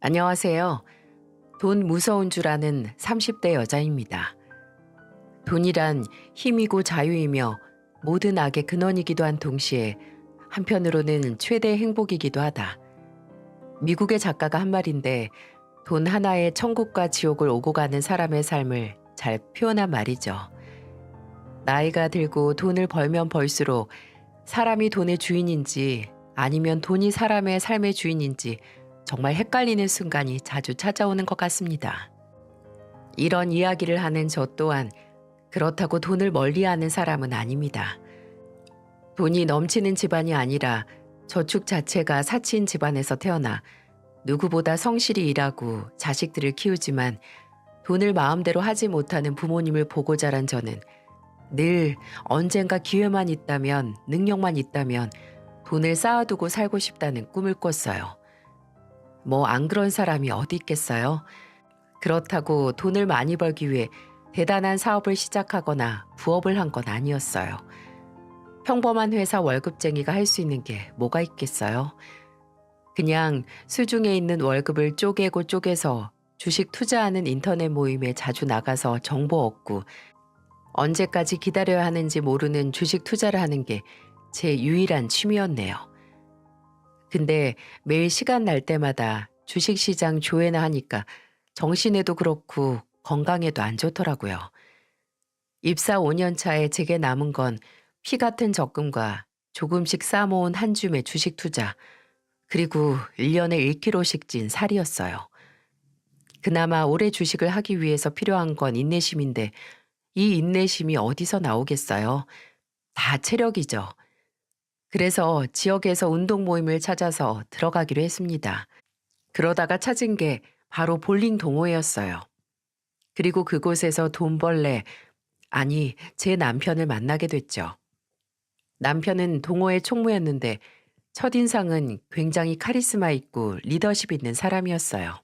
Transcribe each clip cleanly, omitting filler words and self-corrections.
안녕하세요. 돈 무서운 줄 아는 30대 여자입니다. 돈이란 힘이고 자유이며 모든 악의 근원이기도 한 동시에 한편으로는 최대의 행복이기도 하다. 미국의 작가가 한 말인데 돈 하나에 천국과 지옥을 오고 가는 사람의 삶을 잘 표현한 말이죠. 나이가 들고 돈을 벌면 벌수록 사람이 돈의 주인인지 아니면 돈이 사람의 삶의 주인인지 정말 헷갈리는 순간이 자주 찾아오는 것 같습니다. 이런 이야기를 하는 저 또한 그렇다고 돈을 멀리하는 사람은 아닙니다. 돈이 넘치는 집안이 아니라 저축 자체가 사치인 집안에서 태어나 누구보다 성실히 일하고 자식들을 키우지만 돈을 마음대로 하지 못하는 부모님을 보고 자란 저는 늘 언젠가 기회만 있다면, 능력만 있다면 돈을 쌓아두고 살고 싶다는 꿈을 꿨어요. 뭐 안 그런 사람이 어디 있겠어요? 그렇다고 돈을 많이 벌기 위해 대단한 사업을 시작하거나 부업을 한 건 아니었어요. 평범한 회사 월급쟁이가 할 수 있는 게 뭐가 있겠어요? 그냥 수중에 있는 월급을 쪼개고 쪼개서 주식 투자하는 인터넷 모임에 자주 나가서 정보 얻고 언제까지 기다려야 하는지 모르는 주식 투자를 하는 게 제 유일한 취미였네요. 근데 매일 시간 날 때마다 주식시장 조회나 하니까 정신에도 그렇고 건강에도 안 좋더라고요. 입사 5년 차에 제게 남은 건 피 같은 적금과 조금씩 쌓아모은 한 줌의 주식 투자, 그리고 1년에 1kg씩 찐 살이었어요. 그나마 오래 주식을 하기 위해서 필요한 건 인내심인데 이 인내심이 어디서 나오겠어요? 다 체력이죠. 그래서 지역에서 운동 모임을 찾아서 들어가기로 했습니다. 그러다가 찾은 게 바로 볼링 동호회였어요. 그리고 그곳에서 돈벌레, 아니, 제 남편을 만나게 됐죠. 남편은 동호회 총무였는데 첫인상은 굉장히 카리스마 있고 리더십 있는 사람이었어요.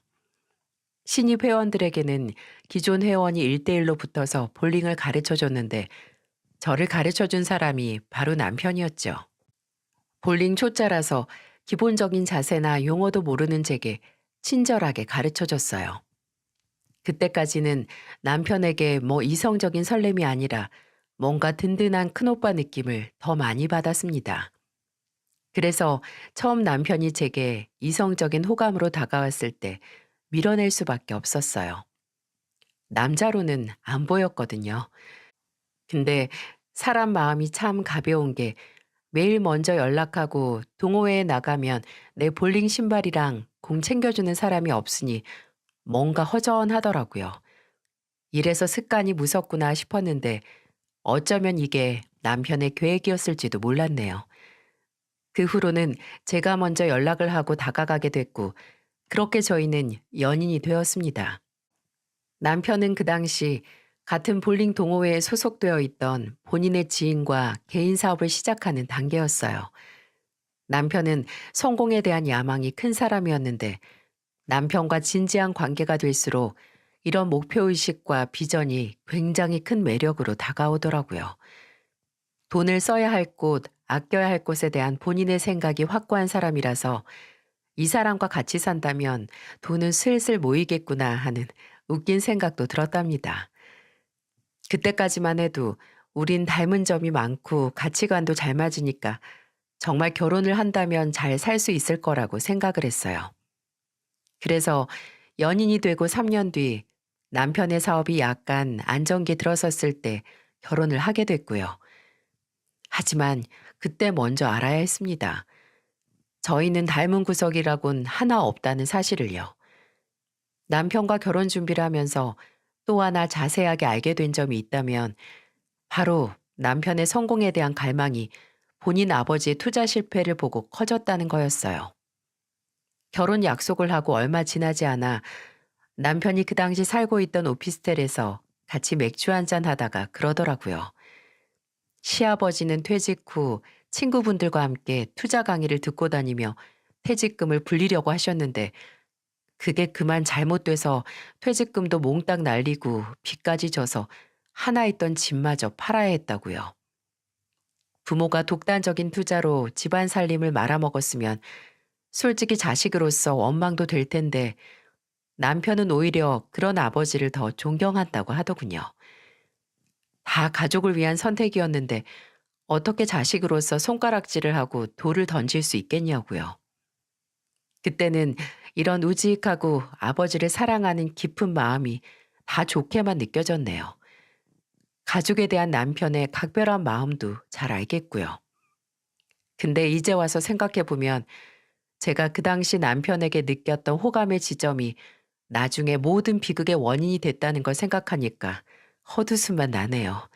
신입 회원들에게는 기존 회원이 1대1로 붙어서 볼링을 가르쳐 줬는데 저를 가르쳐 준 사람이 바로 남편이었죠. 볼링 초짜라서 기본적인 자세나 용어도 모르는 제게 친절하게 가르쳐 줬어요. 그때까지는 남편에게 뭐 이성적인 설렘이 아니라 뭔가 든든한 큰오빠 느낌을 더 많이 받았습니다. 그래서 처음 남편이 제게 이성적인 호감으로 다가왔을 때 밀어낼 수밖에 없었어요. 남자로는 안 보였거든요. 근데 사람 마음이 참 가벼운 게 매일 먼저 연락하고 동호회에 나가면 내 볼링 신발이랑 공 챙겨주는 사람이 없으니 뭔가 허전하더라고요. 이래서 습관이 무섭구나 싶었는데 어쩌면 이게 남편의 계획이었을지도 몰랐네요. 그 후로는 제가 먼저 연락을 하고 다가가게 됐고 그렇게 저희는 연인이 되었습니다. 남편은 그 당시 같은 볼링 동호회에 소속되어 있던 본인의 지인과 개인 사업을 시작하는 단계였어요. 남편은 성공에 대한 야망이 큰 사람이었는데 남편과 진지한 관계가 될수록 이런 목표의식과 비전이 굉장히 큰 매력으로 다가오더라고요. 돈을 써야 할 곳, 아껴야 할 곳에 대한 본인의 생각이 확고한 사람이라서 이 사람과 같이 산다면 돈은 슬슬 모이겠구나 하는 웃긴 생각도 들었답니다. 그때까지만 해도 우린 닮은 점이 많고 가치관도 잘 맞으니까 정말 결혼을 한다면 잘 살 수 있을 거라고 생각을 했어요. 그래서 연인이 되고 3년 뒤 남편의 사업이 약간 안정기에 들어섰을 때 결혼을 하게 됐고요. 하지만 그때 먼저 알아야 했습니다. 저희는 닮은 구석이라곤 하나 없다는 사실을요. 남편과 결혼 준비를 하면서 또 하나 자세하게 알게 된 점이 있다면 바로 남편의 성공에 대한 갈망이 본인 아버지의 투자 실패를 보고 커졌다는 거였어요. 결혼 약속을 하고 얼마 지나지 않아 남편이 그 당시 살고 있던 오피스텔에서 같이 맥주 한잔 하다가 그러더라고요. 시아버지는 퇴직 후 친구분들과 함께 투자 강의를 듣고 다니며 퇴직금을 불리려고 하셨는데 그게 그만 잘못돼서 퇴직금도 몽땅 날리고 빚까지 져서 하나 있던 집마저 팔아야 했다고요. 부모가 독단적인 투자로 집안 살림을 말아먹었으면 솔직히 자식으로서 원망도 될 텐데 남편은 오히려 그런 아버지를 더 존경한다고 하더군요. 다 가족을 위한 선택이었는데 어떻게 자식으로서 손가락질을 하고 돌을 던질 수 있겠냐고요. 그때는 이런 우직하고 아버지를 사랑하는 깊은 마음이 다 좋게만 느껴졌네요. 가족에 대한 남편의 각별한 마음도 잘 알겠고요. 근데 이제 와서 생각해보면 제가 그 당시 남편에게 느꼈던 호감의 지점이 나중에 모든 비극의 원인이 됐다는 걸 생각하니까 헛웃음만 나네요.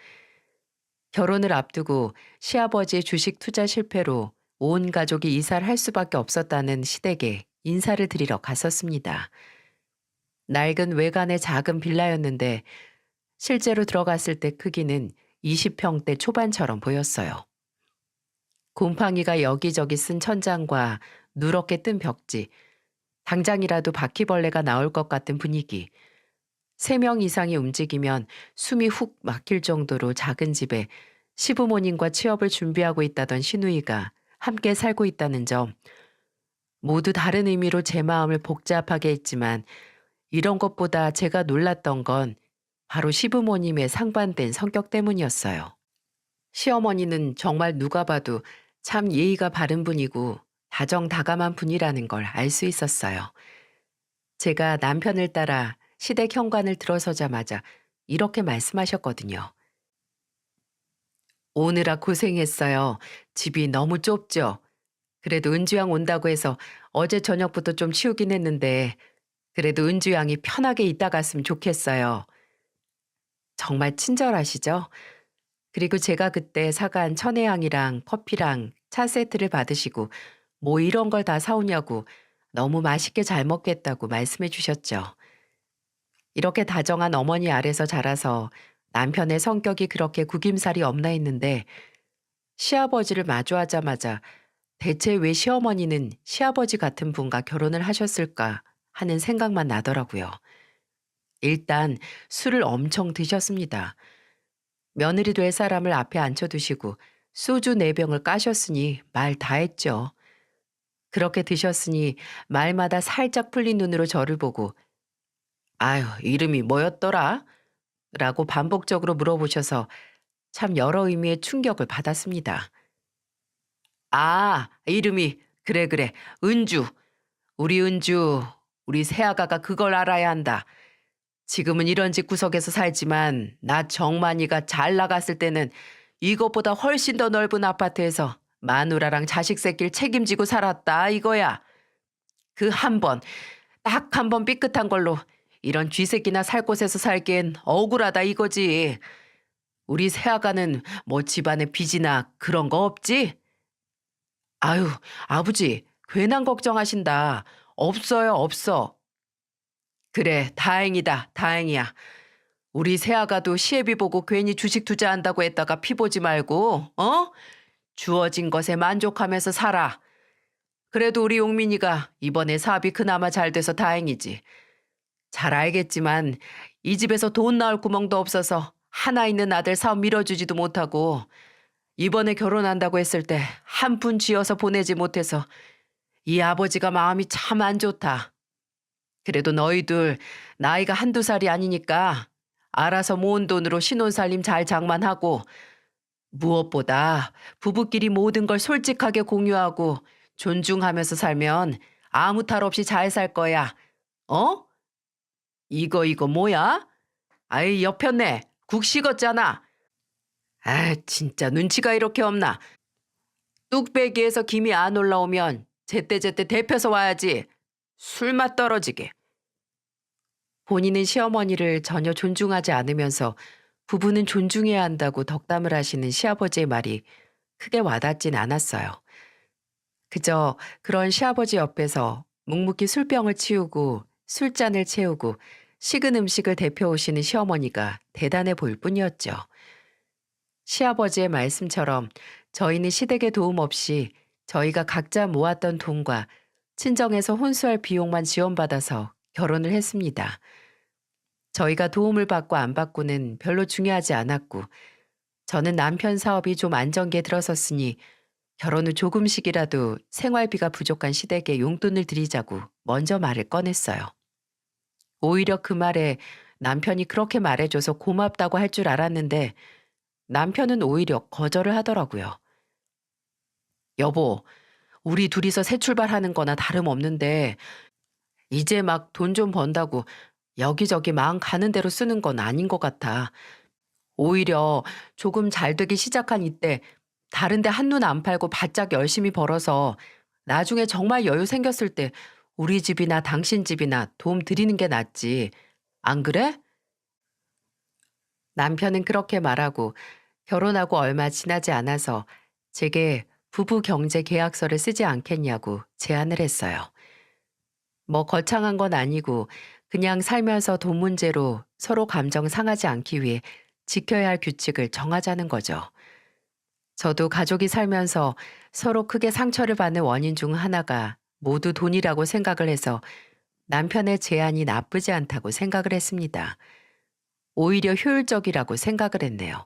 결혼을 앞두고 시아버지의 주식 투자 실패로 온 가족이 이사를 할 수밖에 없었다는 시댁에 인사를 드리러 갔었습니다. 낡은 외관의 작은 빌라였는데 실제로 들어갔을 때 크기는 20평대 초반처럼 보였어요. 곰팡이가 여기저기 쓴 천장과 누렇게 뜬 벽지, 당장이라도 바퀴벌레가 나올 것 같은 분위기, 3명 이상이 움직이면 숨이 훅 막힐 정도로 작은 집에 시부모님과 취업을 준비하고 있다던 시누이가 함께 살고 있다는 점, 모두 다른 의미로 제 마음을 복잡하게 했지만 이런 것보다 제가 놀랐던 건 바로 시부모님의 상반된 성격 때문이었어요. 시어머니는 정말 누가 봐도 참 예의가 바른 분이고 다정다감한 분이라는 걸 알 수 있었어요. 제가 남편을 따라 시댁 현관을 들어서자마자 이렇게 말씀하셨거든요. 오느라 고생했어요. 집이 너무 좁죠. 그래도 은주양 온다고 해서 어제 저녁부터 좀 치우긴 했는데 그래도 은주양이 편하게 있다 갔으면 좋겠어요. 정말 친절하시죠? 그리고 제가 그때 사간 천혜향이랑 커피랑 차 세트를 받으시고 뭐 이런 걸 다 사오냐고 너무 맛있게 잘 먹겠다고 말씀해 주셨죠. 이렇게 다정한 어머니 아래서 자라서 남편의 성격이 그렇게 구김살이 없나 했는데 시아버지를 마주하자마자 대체 왜 시어머니는 시아버지 같은 분과 결혼을 하셨을까 하는 생각만 나더라고요. 일단 술을 엄청 드셨습니다. 며느리 될 사람을 앞에 앉혀두시고 소주 4병을 까셨으니 말 다 했죠. 그렇게 드셨으니 말마다 살짝 풀린 눈으로 저를 보고 아유, 이름이 뭐였더라? 라고 반복적으로 물어보셔서 참 여러 의미의 충격을 받았습니다. 아, 이름이 그래 그래 은주. 우리 은주. 우리 새아가가 그걸 알아야 한다. 지금은 이런 집 구석에서 살지만 나 정만이가 잘 나갔을 때는 이것보다 훨씬 더 넓은 아파트에서 마누라랑 자식 새끼를 책임지고 살았다 이거야. 그 한 번, 딱 한 번 삐끗한 걸로 이런 쥐새끼나 살 곳에서 살기엔 억울하다 이거지. 우리 새아가는 뭐 집안에 빚이나 그런 거 없지? 아유, 아버지, 괜한 걱정하신다. 없어요, 없어. 그래, 다행이다, 다행이야. 우리 새아가도 시애비 보고 괜히 주식 투자한다고 했다가 피 보지 말고, 어? 주어진 것에 만족하면서 살아. 그래도 우리 용민이가 이번에 사업이 그나마 잘 돼서 다행이지. 잘 알겠지만 이 집에서 돈 나올 구멍도 없어서 하나 있는 아들 사업 밀어주지도 못하고 이번에 결혼한다고 했을 때 한 푼 쥐어서 보내지 못해서 이 아버지가 마음이 참 안 좋다. 그래도 너희들 나이가 한두 살이 아니니까 알아서 모은 돈으로 신혼살림 잘 장만하고 무엇보다 부부끼리 모든 걸 솔직하게 공유하고 존중하면서 살면 아무 탈 없이 잘 살 거야. 어? 이거 뭐야? 아이 옆편네 국 식었잖아. 아 진짜 눈치가 이렇게 없나. 뚝배기에서 김이 안 올라오면 제때제때 데펴서 와야지. 술맛 떨어지게. 본인은 시어머니를 전혀 존중하지 않으면서 부부는 존중해야 한다고 덕담을 하시는 시아버지의 말이 크게 와닿진 않았어요. 그저 그런 시아버지 옆에서 묵묵히 술병을 치우고 술잔을 채우고 식은 음식을 데펴 오시는 시어머니가 대단해 보일 뿐이었죠. 시아버지의 말씀처럼 저희는 시댁의 도움 없이 저희가 각자 모았던 돈과 친정에서 혼수할 비용만 지원받아서 결혼을 했습니다. 저희가 도움을 받고 안 받고는 별로 중요하지 않았고 저는 남편 사업이 좀 안정기에 들어섰으니 결혼 후 조금씩이라도 생활비가 부족한 시댁에 용돈을 드리자고 먼저 말을 꺼냈어요. 오히려 그 말에 남편이 그렇게 말해줘서 고맙다고 할 줄 알았는데 남편은 오히려 거절을 하더라고요. 여보, 우리 둘이서 새 출발하는 거나 다름없는데 이제 막 돈 좀 번다고 여기저기 마음 가는 대로 쓰는 건 아닌 것 같아. 오히려 조금 잘 되기 시작한 이때 다른 데 한눈 안 팔고 바짝 열심히 벌어서 나중에 정말 여유 생겼을 때 우리 집이나 당신 집이나 도움 드리는 게 낫지. 안 그래? 남편은 그렇게 말하고 결혼하고 얼마 지나지 않아서 제게 부부 경제 계약서를 쓰지 않겠냐고 제안을 했어요. 뭐 거창한 건 아니고 그냥 살면서 돈 문제로 서로 감정 상하지 않기 위해 지켜야 할 규칙을 정하자는 거죠. 저도 가족이 살면서 서로 크게 상처를 받는 원인 중 하나가 모두 돈이라고 생각을 해서 남편의 제안이 나쁘지 않다고 생각을 했습니다. 오히려 효율적이라고 생각을 했네요.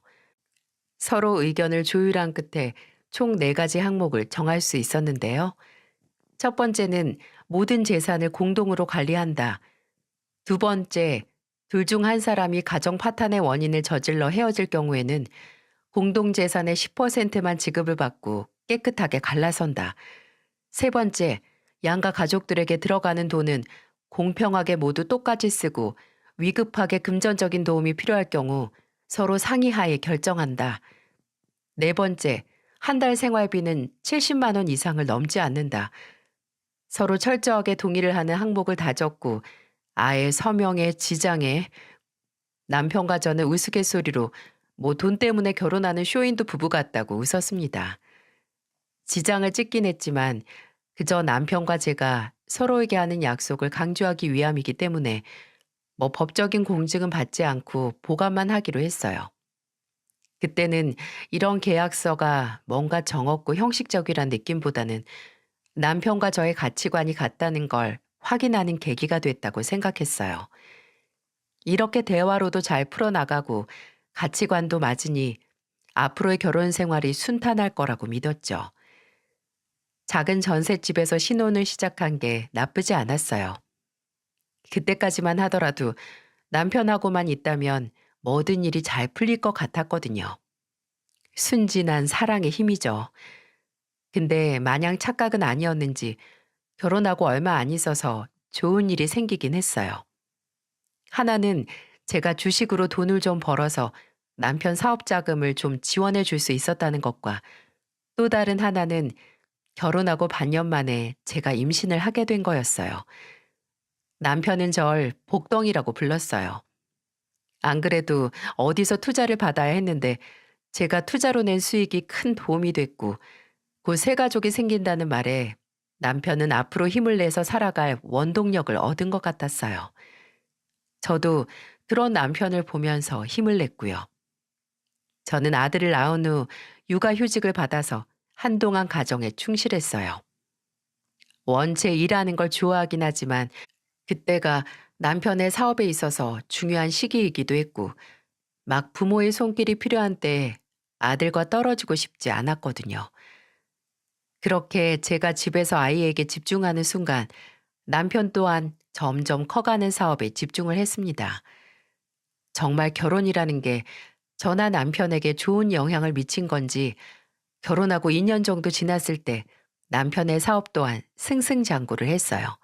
서로 의견을 조율한 끝에 총 4가지 항목을 정할 수 있었는데요. 첫 번째는 모든 재산을 공동으로 관리한다. 두 번째, 둘 중 한 사람이 가정 파탄의 원인을 저질러 헤어질 경우에는 공동 재산의 10%만 지급을 받고 깨끗하게 갈라선다. 세 번째, 양가 가족들에게 들어가는 돈은 공평하게 모두 똑같이 쓰고 위급하게 금전적인 도움이 필요할 경우 서로 상의하에 결정한다. 네 번째, 한 달 생활비는 70만 원 이상을 넘지 않는다. 서로 철저하게 동의를 하는 항목을 다졌고 아예 서명에 지장에 남편과 저는 우스갯소리로 뭐 돈 때문에 결혼하는 쇼윈도 부부 같다고 웃었습니다. 지장을 찍긴 했지만 그저 남편과 제가 서로에게 하는 약속을 강조하기 위함이기 때문에 뭐 법적인 공증은 받지 않고 보관만 하기로 했어요. 그때는 이런 계약서가 뭔가 정없고 형식적이란 느낌보다는 남편과 저의 가치관이 같다는 걸 확인하는 계기가 됐다고 생각했어요. 이렇게 대화로도 잘 풀어나가고 가치관도 맞으니 앞으로의 결혼 생활이 순탄할 거라고 믿었죠. 작은 전셋집에서 신혼을 시작한 게 나쁘지 않았어요. 그때까지만 하더라도 남편하고만 있다면 모든 일이 잘 풀릴 것 같았거든요. 순진한 사랑의 힘이죠. 근데 마냥 착각은 아니었는지 결혼하고 얼마 안 있어서 좋은 일이 생기긴 했어요. 하나는 제가 주식으로 돈을 좀 벌어서 남편 사업 자금을 좀 지원해 줄 수 있었다는 것과 또 다른 하나는 결혼하고 반년 만에 제가 임신을 하게 된 거였어요. 남편은 절 복덩이라고 불렀어요. 안 그래도 어디서 투자를 받아야 했는데 제가 투자로 낸 수익이 큰 도움이 됐고 곧 새 가족이 생긴다는 말에 남편은 앞으로 힘을 내서 살아갈 원동력을 얻은 것 같았어요. 저도 그런 남편을 보면서 힘을 냈고요. 저는 아들을 낳은 후 육아휴직을 받아서 한동안 가정에 충실했어요. 원체 일하는 걸 좋아하긴 하지만 그때가 남편의 사업에 있어서 중요한 시기이기도 했고 막 부모의 손길이 필요한 때에 아들과 떨어지고 싶지 않았거든요. 그렇게 제가 집에서 아이에게 집중하는 순간 남편 또한 점점 커가는 사업에 집중을 했습니다. 정말 결혼이라는 게 저나 남편에게 좋은 영향을 미친 건지 결혼하고 2년 정도 지났을 때 남편의 사업 또한 승승장구를 했어요.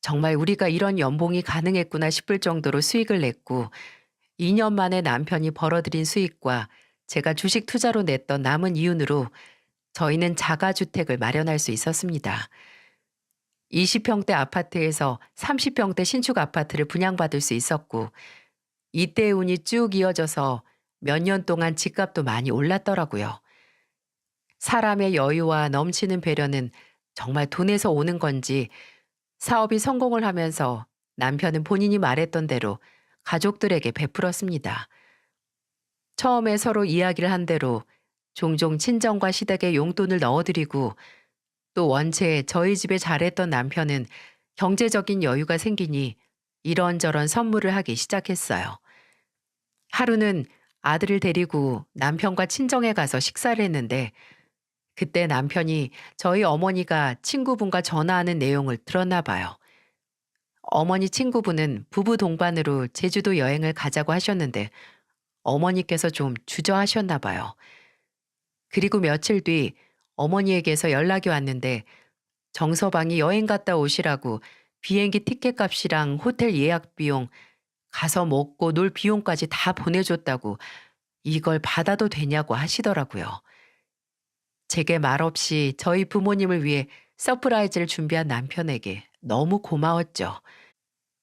정말 우리가 이런 연봉이 가능했구나 싶을 정도로 수익을 냈고 2년 만에 남편이 벌어들인 수익과 제가 주식 투자로 냈던 남은 이윤으로 저희는 자가주택을 마련할 수 있었습니다. 20평대 아파트에서 30평대 신축 아파트를 분양받을 수 있었고 이때의 운이 쭉 이어져서 몇 년 동안 집값도 많이 올랐더라고요. 사람의 여유와 넘치는 배려는 정말 돈에서 오는 건지 사업이 성공을 하면서 남편은 본인이 말했던 대로 가족들에게 베풀었습니다. 처음에 서로 이야기를 한 대로 종종 친정과 시댁에 용돈을 넣어드리고 또 원체 저희 집에 잘했던 남편은 경제적인 여유가 생기니 이런저런 선물을 하기 시작했어요. 하루는 아들을 데리고 남편과 친정에 가서 식사를 했는데 그때 남편이 저희 어머니가 친구분과 전화하는 내용을 들었나 봐요. 어머니 친구분은 부부 동반으로 제주도 여행을 가자고 하셨는데 어머니께서 좀 주저하셨나 봐요. 그리고 며칠 뒤 어머니에게서 연락이 왔는데 정서방이 여행 갔다 오시라고 비행기 티켓 값이랑 호텔 예약 비용, 가서 먹고 놀 비용까지 다 보내줬다고 이걸 받아도 되냐고 하시더라고요. 제게 말없이 저희 부모님을 위해 서프라이즈를 준비한 남편에게 너무 고마웠죠.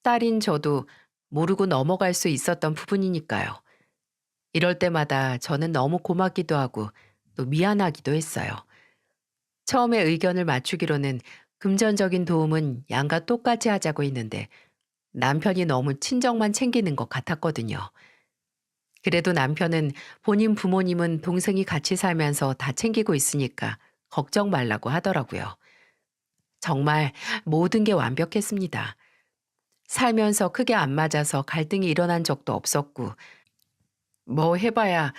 딸인 저도 모르고 넘어갈 수 있었던 부분이니까요. 이럴 때마다 저는 너무 고맙기도 하고 또 미안하기도 했어요. 처음에 의견을 맞추기로는 금전적인 도움은 양가 똑같이 하자고 했는데 남편이 너무 친정만 챙기는 것 같았거든요. 그래도 남편은 본인 부모님은 동생이 같이 살면서 다 챙기고 있으니까 걱정 말라고 하더라고요. 정말 모든 게 완벽했습니다. 살면서 크게 안 맞아서 갈등이 일어난 적도 없었고, 뭐 해봐야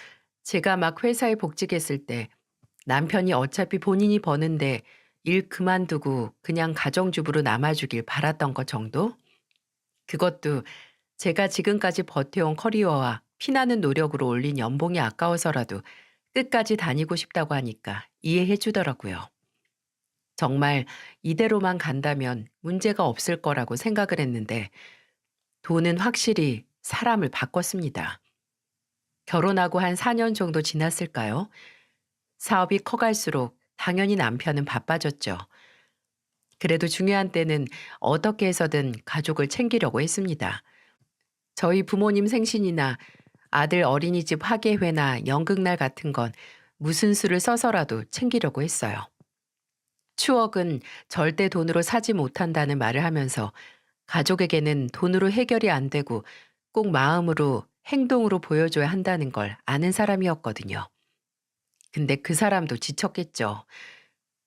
제가 막 회사에 복직했을 때 남편이 어차피 본인이 버는데 일 그만두고 그냥 가정주부로 남아주길 바랐던 것 정도? 그것도 제가 지금까지 버텨온 커리어와 피나는 노력으로 올린 연봉이 아까워서라도 끝까지 다니고 싶다고 하니까 이해해 주더라고요. 정말 이대로만 간다면 문제가 없을 거라고 생각을 했는데 돈은 확실히 사람을 바꿨습니다. 결혼하고 한 4년 정도 지났을까요? 사업이 커갈수록 당연히 남편은 바빠졌죠. 그래도 중요한 때는 어떻게 해서든 가족을 챙기려고 했습니다. 저희 부모님 생신이나 아들 어린이집 학예회나 연극날 같은 건 무슨 수를 써서라도 챙기려고 했어요. 추억은 절대 돈으로 사지 못한다는 말을 하면서 가족에게는 돈으로 해결이 안 되고 꼭 마음으로 행동으로 보여줘야 한다는 걸 아는 사람이었거든요. 근데 그 사람도 지쳤겠죠.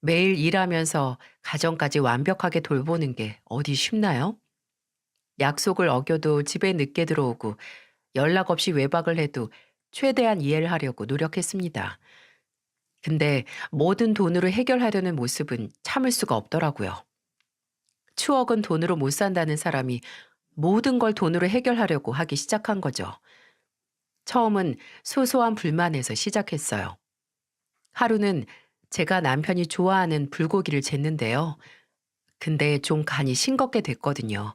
매일 일하면서 가정까지 완벽하게 돌보는 게 어디 쉽나요? 약속을 어겨도 집에 늦게 들어오고 연락 없이 외박을 해도 최대한 이해를 하려고 노력했습니다. 근데 뭐든 돈으로 해결하려는 모습은 참을 수가 없더라고요. 추억은 돈으로 못 산다는 사람이 모든 걸 돈으로 해결하려고 하기 시작한 거죠. 처음은 소소한 불만에서 시작했어요. 하루는 제가 남편이 좋아하는 불고기를 쟀는데요. 근데 좀 간이 싱겁게 됐거든요.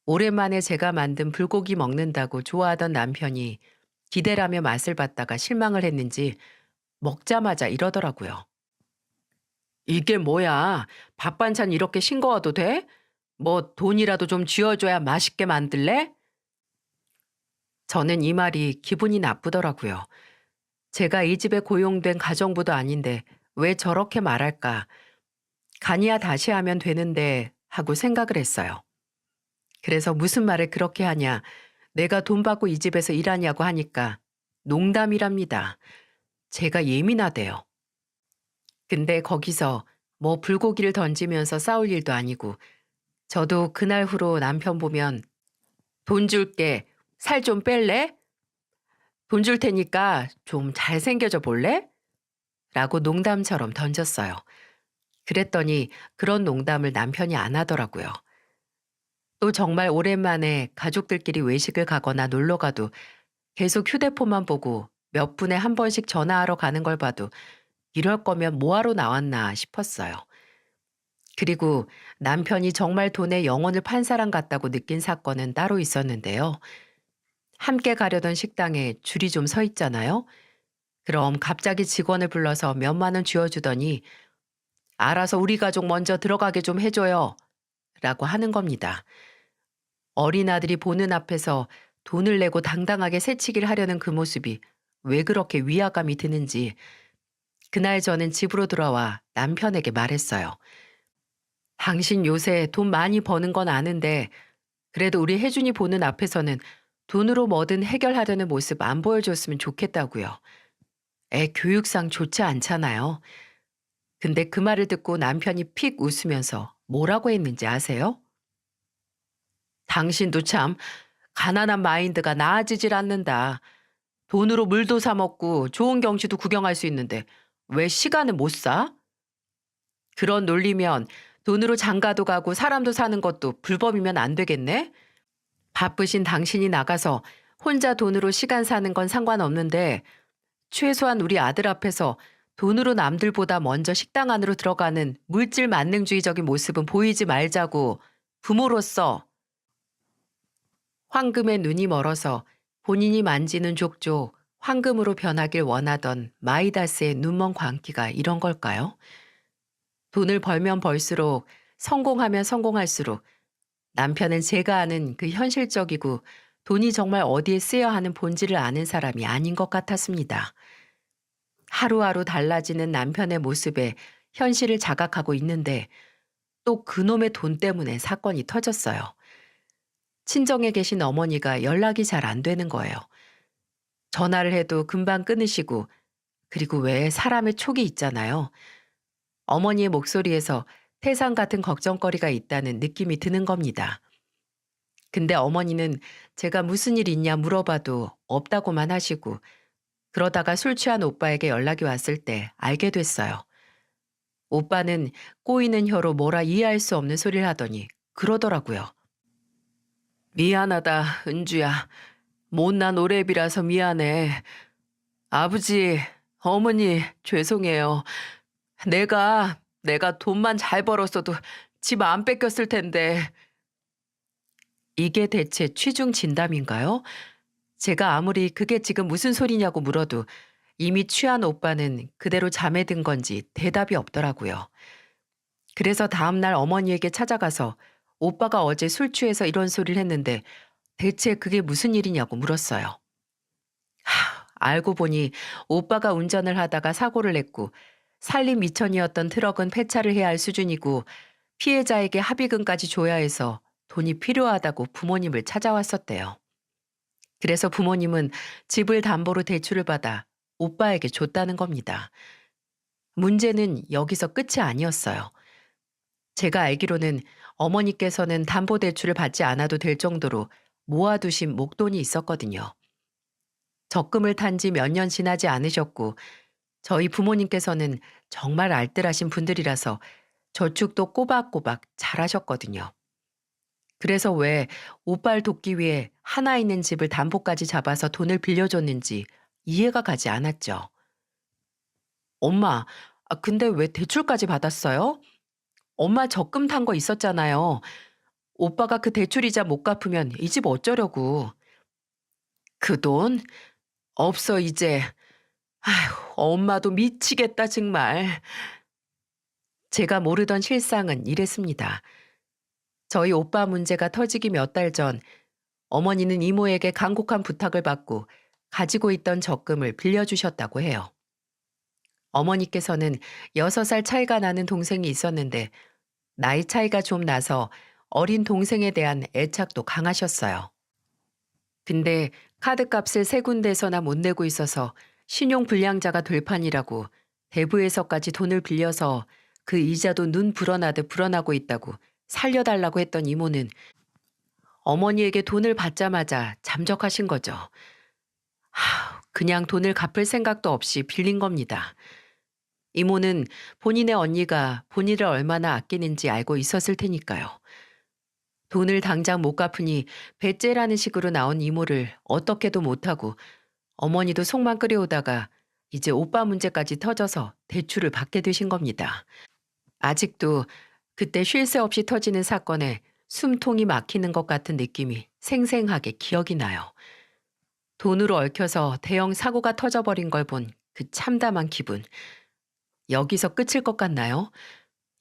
오랜만에 제가 만든 불고기 먹는다고 좋아하던 남편이 기대라며 맛을 봤다가 실망을 했는지 먹자마자 이러더라고요. 이게 뭐야? 밥 반찬 이렇게 싱거워도 돼? 뭐 돈이라도 좀 쥐어줘야 맛있게 만들래? 저는 이 말이 기분이 나쁘더라고요. 제가 이 집에 고용된 가정부도 아닌데 왜 저렇게 말할까? 간이야 다시 하면 되는데 하고 생각을 했어요. 그래서 무슨 말을 그렇게 하냐? 내가 돈 받고 이 집에서 일하냐고 하니까 농담이랍니다. 제가 예민하대요. 근데 거기서 뭐 불고기를 던지면서 싸울 일도 아니고 저도 그날 후로 남편 보면 돈 줄게. 살 좀 뺄래? 돈 줄 테니까 좀 잘생겨져 볼래? 라고 농담처럼 던졌어요. 그랬더니 그런 농담을 남편이 안 하더라고요. 또 정말 오랜만에 가족들끼리 외식을 가거나 놀러 가도 계속 휴대폰만 보고 몇 분에 한 번씩 전화하러 가는 걸 봐도 이럴 거면 뭐하러 나왔나 싶었어요. 그리고 남편이 정말 돈에 영혼을 판 사람 같다고 느낀 사건은 따로 있었는데요. 함께 가려던 식당에 줄이 좀 서 있잖아요. 그럼 갑자기 직원을 불러서 몇만 원 쥐어주더니 알아서 우리 가족 먼저 들어가게 좀 해줘요. 라고 하는 겁니다. 어린아들이 보는 앞에서 돈을 내고 당당하게 새치기를 하려는 그 모습이 왜 그렇게 위화감이 드는지 그날 저는 집으로 돌아와 남편에게 말했어요. 당신 요새 돈 많이 버는 건 아는데 그래도 우리 혜준이 보는 앞에서는 돈으로 뭐든 해결하려는 모습 안 보여줬으면 좋겠다고요. 애 교육상 좋지 않잖아요. 근데 그 말을 듣고 남편이 픽 웃으면서 뭐라고 했는지 아세요? 당신도 참 가난한 마인드가 나아지질 않는다. 돈으로 물도 사 먹고 좋은 경치도 구경할 수 있는데 왜 시간을 못 사? 그런 논리면 돈으로 장가도 가고 사람도 사는 것도 불법이면 안 되겠네? 바쁘신 당신이 나가서 혼자 돈으로 시간 사는 건 상관없는데 최소한 우리 아들 앞에서 돈으로 남들보다 먼저 식당 안으로 들어가는 물질 만능주의적인 모습은 보이지 말자고 부모로서. 황금에 눈이 멀어서 본인이 만지는 족족 황금으로 변하길 원하던 마이다스의 눈먼 광기가 이런 걸까요? 돈을 벌면 벌수록 성공하면 성공할수록 남편은 제가 아는 그 현실적이고 돈이 정말 어디에 쓰여야 하는 본질을 아는 사람이 아닌 것 같았습니다. 하루하루 달라지는 남편의 모습에 현실을 자각하고 있는데 또 그놈의 돈 때문에 사건이 터졌어요. 친정에 계신 어머니가 연락이 잘 안 되는 거예요. 전화를 해도 금방 끊으시고, 그리고 왜 사람의 촉이 있잖아요. 어머니의 목소리에서 태산 같은 걱정거리가 있다는 느낌이 드는 겁니다. 근데 어머니는 제가 무슨 일 있냐 물어봐도 없다고만 하시고, 그러다가 술 취한 오빠에게 연락이 왔을 때 알게 됐어요. 오빠는 꼬이는 혀로 뭐라 이해할 수 없는 소리를 하더니 그러더라고요. 미안하다, 은주야. 못난 오랩이라서 미안해. 아버지, 어머니, 죄송해요. 내가 돈만 잘 벌었어도 집 안 뺏겼을 텐데. 이게 대체 취중 진담인가요? 제가 아무리 그게 지금 무슨 소리냐고 물어도 이미 취한 오빠는 그대로 잠에 든 건지 대답이 없더라고요. 그래서 다음날 어머니에게 찾아가서 오빠가 어제 술 취해서 이런 소리를 했는데 대체 그게 무슨 일이냐고 물었어요. 알고 보니 오빠가 운전을 하다가 사고를 냈고 살림 미천이었던 트럭은 폐차를 해야 할 수준이고 피해자에게 합의금까지 줘야 해서 돈이 필요하다고 부모님을 찾아왔었대요. 그래서 부모님은 집을 담보로 대출을 받아 오빠에게 줬다는 겁니다. 문제는 여기서 끝이 아니었어요. 제가 알기로는 어머니께서는 담보대출을 받지 않아도 될 정도로 모아두신 목돈이 있었거든요. 적금을 탄 지 몇 년 지나지 않으셨고 저희 부모님께서는 정말 알뜰하신 분들이라서 저축도 꼬박꼬박 잘하셨거든요. 그래서 왜 오빠를 돕기 위해 하나 있는 집을 담보까지 잡아서 돈을 빌려줬는지 이해가 가지 않았죠. 엄마, 근데 왜 대출까지 받았어요? 엄마 적금 탄 거 있었잖아요. 오빠가 그 대출이자 못 갚으면 이 집 어쩌려고. 그 돈? 없어, 이제. 아휴, 엄마도 미치겠다, 정말. 제가 모르던 실상은 이랬습니다. 저희 오빠 문제가 터지기 몇 달 전, 어머니는 이모에게 간곡한 부탁을 받고 가지고 있던 적금을 빌려주셨다고 해요. 어머니께서는 6살 차이가 나는 동생이 있었는데, 나이 차이가 좀 나서 어린 동생에 대한 애착도 강하셨어요. 근데 카드값을 세 군데서나 못 내고 있어서 신용불량자가 될 판이라고 대부에서까지 돈을 빌려서 그 이자도 눈 불어나듯 불어나고 있다고 살려달라고 했던 이모는 어머니에게 돈을 받자마자 잠적하신 거죠. 그냥 돈을 갚을 생각도 없이 빌린 겁니다. 이모는 본인의 언니가 본인을 얼마나 아끼는지 알고 있었을 테니까요. 돈을 당장 못 갚으니 배째라는 식으로 나온 이모를 어떻게도 못하고 어머니도 속만 끓여오다가 이제 오빠 문제까지 터져서 대출을 받게 되신 겁니다. 아직도 그때 쉴 새 없이 터지는 사건에 숨통이 막히는 것 같은 느낌이 생생하게 기억이 나요. 돈으로 얽혀서 대형 사고가 터져버린 걸 본 그 참담한 기분. 여기서 끝일 것 같나요?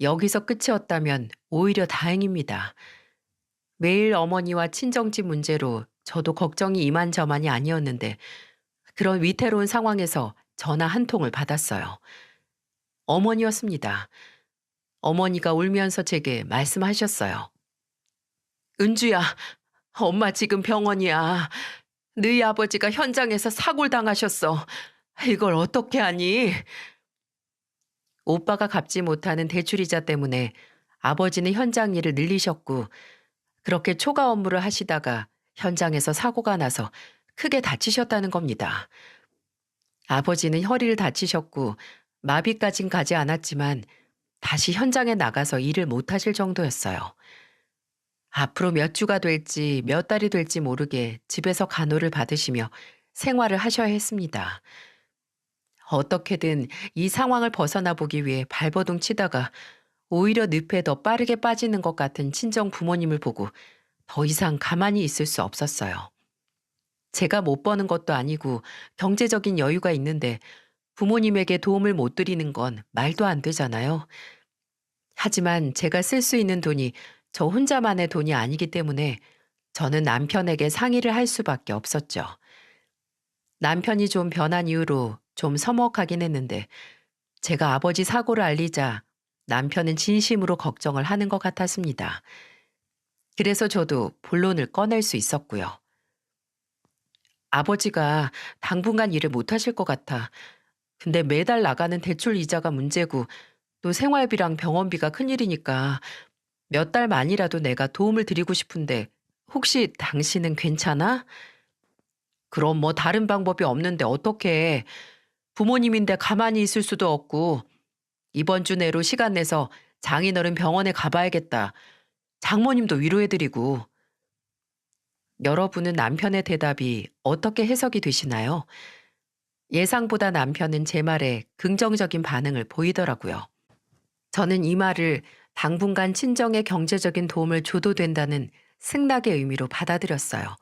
여기서 끝이었다면 오히려 다행입니다. 매일 어머니와 친정집 문제로 저도 걱정이 이만저만이 아니었는데 그런 위태로운 상황에서 전화 한 통을 받았어요. 어머니였습니다. 어머니가 울면서 제게 말씀하셨어요. 은주야, 엄마 지금 병원이야. 너희 아버지가 현장에서 사고를 당하셨어. 이걸 어떻게 하니? 오빠가 갚지 못하는 대출이자 때문에 아버지는 현장 일을 늘리셨고 그렇게 초과 업무를 하시다가 현장에서 사고가 나서 크게 다치셨다는 겁니다. 아버지는 허리를 다치셨고 마비까진 가지 않았지만 다시 현장에 나가서 일을 못 하실 정도였어요. 앞으로 몇 주가 될지 몇 달이 될지 모르게 집에서 간호를 받으시며 생활을 하셔야 했습니다. 어떻게든 이 상황을 벗어나 보기 위해 발버둥 치다가 오히려 늪에 더 빠르게 빠지는 것 같은 친정 부모님을 보고 더 이상 가만히 있을 수 없었어요. 제가 못 버는 것도 아니고 경제적인 여유가 있는데 부모님에게 도움을 못 드리는 건 말도 안 되잖아요. 하지만 제가 쓸 수 있는 돈이 저 혼자만의 돈이 아니기 때문에 저는 남편에게 상의를 할 수밖에 없었죠. 남편이 좀 변한 이후로 좀 서먹하긴 했는데 제가 아버지 사고를 알리자 남편은 진심으로 걱정을 하는 것 같았습니다. 그래서 저도 본론을 꺼낼 수 있었고요. 아버지가 당분간 일을 못 하실 것 같아. 근데 매달 나가는 대출 이자가 문제고 또 생활비랑 병원비가 큰일이니까 몇 달만이라도 내가 도움을 드리고 싶은데 혹시 당신은 괜찮아? 그럼 뭐 다른 방법이 없는데 어떡해. 부모님인데 가만히 있을 수도 없고 이번 주 내로 시간 내서 장인어른 병원에 가봐야겠다. 장모님도 위로해드리고. 여러분은 남편의 대답이 어떻게 해석이 되시나요? 예상보다 남편은 제 말에 긍정적인 반응을 보이더라고요. 저는 이 말을 당분간 친정의 경제적인 도움을 줘도 된다는 승낙의 의미로 받아들였어요.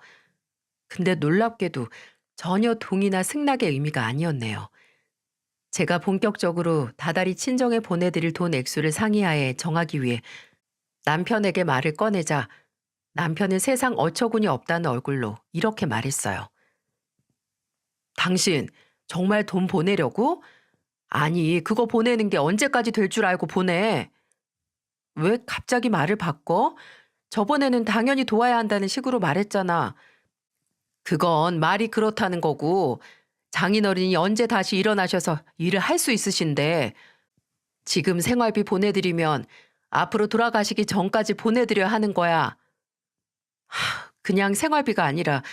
근데 놀랍게도 전혀 동의나 승낙의 의미가 아니었네요. 제가 본격적으로 다달이 친정에 보내드릴 돈 액수를 상의하에 정하기 위해 남편에게 말을 꺼내자 남편은 세상 어처구니 없다는 얼굴로 이렇게 말했어요. 당신 정말 돈 보내려고? 아니, 그거 보내는 게 언제까지 될 줄 알고 보내. 왜 갑자기 말을 바꿔? 저번에는 당연히 도와야 한다는 식으로 말했잖아. 그건 말이 그렇다는 거고, 장인어른이 언제 다시 일어나셔서 일을 할 수 있으신데, 지금 생활비 보내드리면 앞으로 돌아가시기 전까지 보내드려야 하는 거야. 그냥 생활비가 아니라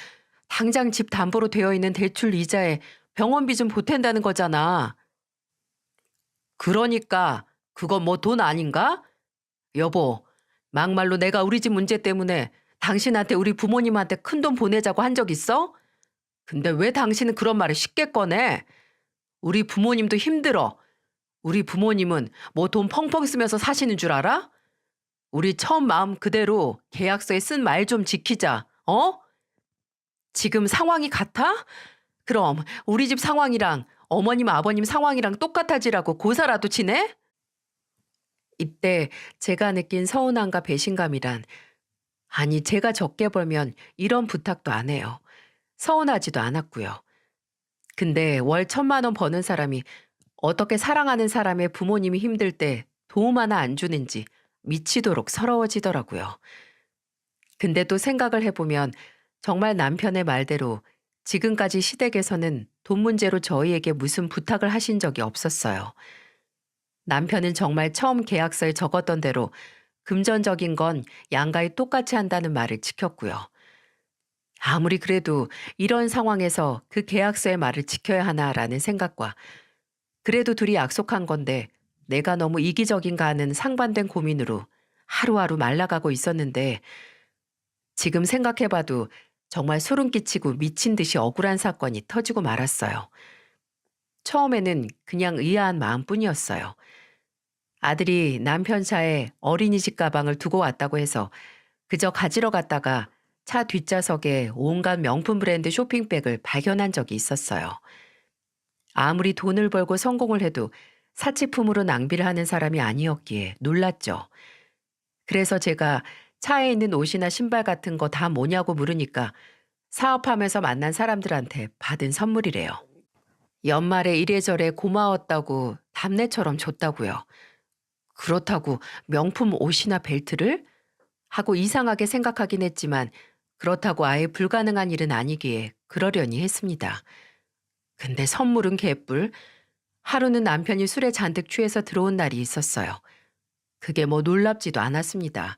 당장 집 담보로 되어 있는 대출 이자에 병원비 좀 보탠다는 거잖아. 그러니까 그건 뭐 돈 아닌가? 여보, 막말로 내가 우리 집 문제 때문에 당신한테 우리 부모님한테 큰돈 보내자고 한 적 있어? 근데 왜 당신은 그런 말을 쉽게 꺼내? 우리 부모님도 힘들어. 우리 부모님은 뭐 돈 펑펑 쓰면서 사시는 줄 알아? 우리 처음 마음 그대로 계약서에 쓴 말 좀 지키자. 어? 지금 상황이 같아? 그럼 우리 집 상황이랑 어머님 아버님 상황이랑 똑같아지라고 고사라도 치네? 이때 제가 느낀 서운함과 배신감이란 아니 제가 적게 벌면 이런 부탁도 안 해요. 서운하지도 않았고요. 근데 월 1,000만 원 버는 사람이 어떻게 사랑하는 사람의 부모님이 힘들 때 도움 하나 안 주는지 미치도록 서러워지더라고요. 근데 또 생각을 해보면 정말 남편의 말대로 지금까지 시댁에서는 돈 문제로 저희에게 무슨 부탁을 하신 적이 없었어요. 남편은 정말 처음 계약서에 적었던 대로 금전적인 건 양가에 똑같이 한다는 말을 지켰고요. 아무리 그래도 이런 상황에서 그 계약서의 말을 지켜야 하나라는 생각과 그래도 둘이 약속한 건데 내가 너무 이기적인가 하는 상반된 고민으로 하루하루 말라가고 있었는데 지금 생각해봐도 정말 소름 끼치고 미친 듯이 억울한 사건이 터지고 말았어요. 처음에는 그냥 의아한 마음뿐이었어요. 아들이 남편 차에 어린이집 가방을 두고 왔다고 해서 그저 가지러 갔다가 차 뒷좌석에 온갖 명품 브랜드 쇼핑백을 발견한 적이 있었어요. 아무리 돈을 벌고 성공을 해도 사치품으로 낭비를 하는 사람이 아니었기에 놀랐죠. 그래서 제가 차에 있는 옷이나 신발 같은 거 다 뭐냐고 물으니까 사업하면서 만난 사람들한테 받은 선물이래요. 연말에 이래저래 고마웠다고 답례처럼 줬다고요. 그렇다고 명품 옷이나 벨트를? 하고 이상하게 생각하긴 했지만 그렇다고 아예 불가능한 일은 아니기에 그러려니 했습니다. 근데 선물은 개뿔. 하루는 남편이 술에 잔뜩 취해서 들어온 날이 있었어요. 그게 뭐 놀랍지도 않았습니다.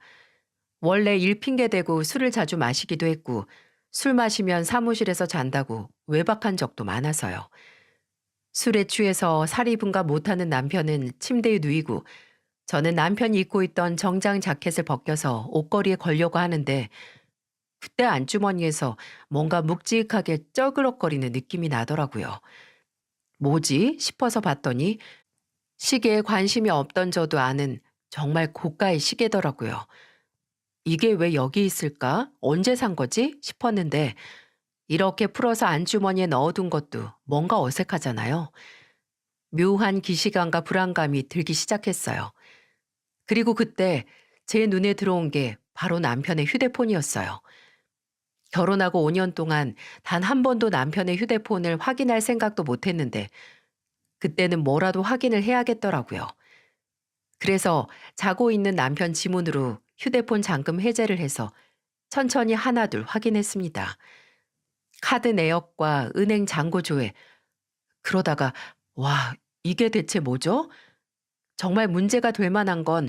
원래 일 핑계대고 술을 자주 마시기도 했고 술 마시면 사무실에서 잔다고 외박한 적도 많아서요. 술에 취해서 살이분가 못하는 남편은 침대에 누이고 저는 남편이 입고 있던 정장 자켓을 벗겨서 옷걸이에 걸려고 하는데 그때 안주머니에서 뭔가 묵직하게 쩌그럭거리는 느낌이 나더라고요. 뭐지? 싶어서 봤더니 시계에 관심이 없던 저도 아는 정말 고가의 시계더라고요. 이게 왜 여기 있을까? 언제 산 거지? 싶었는데 이렇게 풀어서 안주머니에 넣어둔 것도 뭔가 어색하잖아요. 묘한 기시감과 불안감이 들기 시작했어요. 그리고 그때 제 눈에 들어온 게 바로 남편의 휴대폰이었어요. 결혼하고 5년 동안 단 한 번도 남편의 휴대폰을 확인할 생각도 못 했는데 그때는 뭐라도 확인을 해야겠더라고요. 그래서 자고 있는 남편 지문으로 휴대폰 잠금 해제를 해서 천천히 하나둘 확인했습니다. 카드 내역과 은행 잔고 조회. 그러다가 와, 이게 대체 뭐죠? 정말 문제가 될 만한 건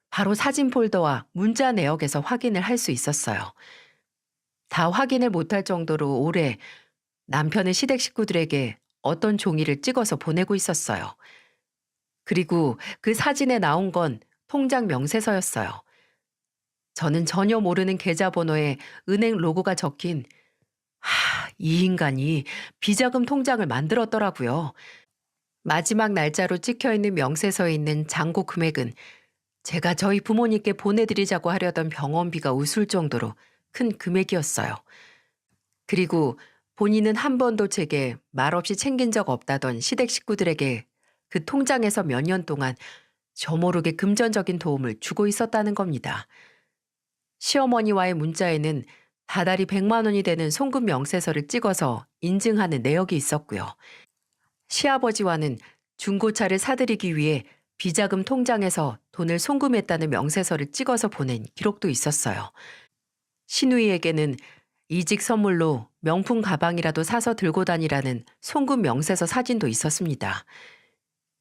바로 사진 폴더와 문자 내역에서 확인을 할 수 있었어요. 다 확인을 못할 정도로 오래 남편의 시댁 식구들에게 어떤 종이를 찍어서 보내고 있었어요. 그리고 그 사진에 나온 건 통장 명세서였어요. 저는 전혀 모르는 계좌번호에 은행 로고가 적힌 이 인간이 비자금 통장을 만들었더라고요. 마지막 날짜로 찍혀 있는 명세서에 있는 잔고 금액은 제가 저희 부모님께 보내드리자고 하려던 병원비가 웃을 정도로 큰 금액이었어요. 그리고 본인은 한 번도 제게 말없이 챙긴 적 없다던 시댁 식구들에게 그 통장에서 몇 년 동안 저 모르게 금전적인 도움을 주고 있었다는 겁니다. 시어머니와의 문자에는 다달이 100만 원이 되는 송금 명세서를 찍어서 인증하는 내역이 있었고요. 시아버지와는 중고차를 사들이기 위해 비자금 통장에서 돈을 송금했다는 명세서를 찍어서 보낸 기록도 있었어요. 시누이에게는 이직 선물로 명품 가방이라도 사서 들고 다니라는 송금 명세서 사진도 있었습니다.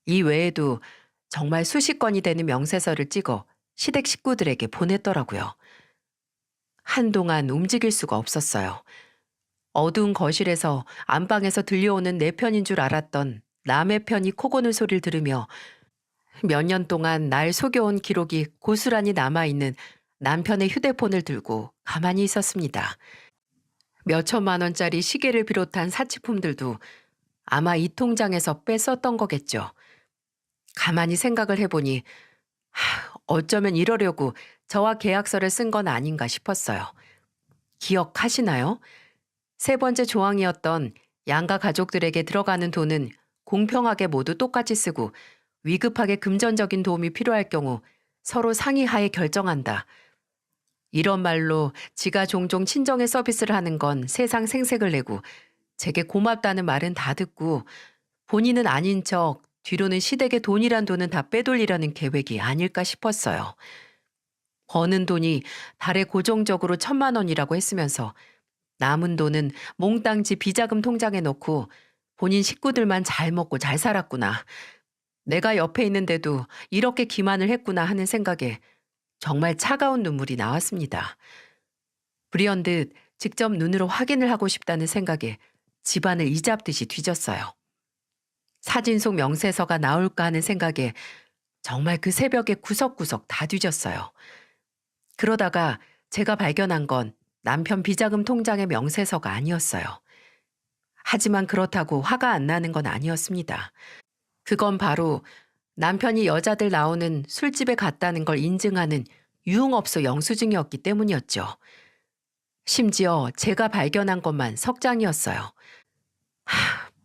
이 외에도 정말 수십 건이 되는 명세서를 찍어 시댁 식구들에게 보냈더라고요. 한동안 움직일 수가 없었어요. 어두운 거실에서 안방에서 들려오는 내 편인 줄 알았던 남의 편이 코 고는 소리를 들으며 몇 년 동안 날 속여온 기록이 고스란히 남아있는 남편의 휴대폰을 들고 가만히 있었습니다. 몇 천만 원짜리 시계를 비롯한 사치품들도 아마 이 통장에서 뺐었던 거겠죠. 가만히 생각을 해보니 어쩌면 이러려고 저와 계약서를 쓴 건 아닌가 싶었어요. 기억하시나요? 세 번째 조항이었던 양가 가족들에게 들어가는 돈은 공평하게 모두 똑같이 쓰고 위급하게 금전적인 도움이 필요할 경우 서로 상의하에 결정한다. 이런 말로 지가 종종 친정에 서비스를 하는 건 세상 생색을 내고 제게 고맙다는 말은 다 듣고 본인은 아닌 척 뒤로는 시댁의 돈이란 돈은 다 빼돌리려는 계획이 아닐까 싶었어요. 버는 돈이 달에 고정적으로 1,000만 원이라고 했으면서 남은 돈은 몽땅 지 비자금 통장에 넣고 본인 식구들만 잘 먹고 잘 살았구나. 내가 옆에 있는데도 이렇게 기만을 했구나 하는 생각에 정말 차가운 눈물이 나왔습니다. 불현듯 직접 눈으로 확인을 하고 싶다는 생각에 집안을 이잡듯이 뒤졌어요. 사진 속 명세서가 나올까 하는 생각에 정말 그 새벽에 구석구석 다 뒤졌어요. 그러다가 제가 발견한 건 남편 비자금 통장의 명세서가 아니었어요. 하지만 그렇다고 화가 안 나는 건 아니었습니다. 그건 바로 남편이 여자들 나오는 술집에 갔다는 걸 인증하는 유흥업소 영수증이었기 때문이었죠. 심지어 제가 발견한 것만 석 장이었어요.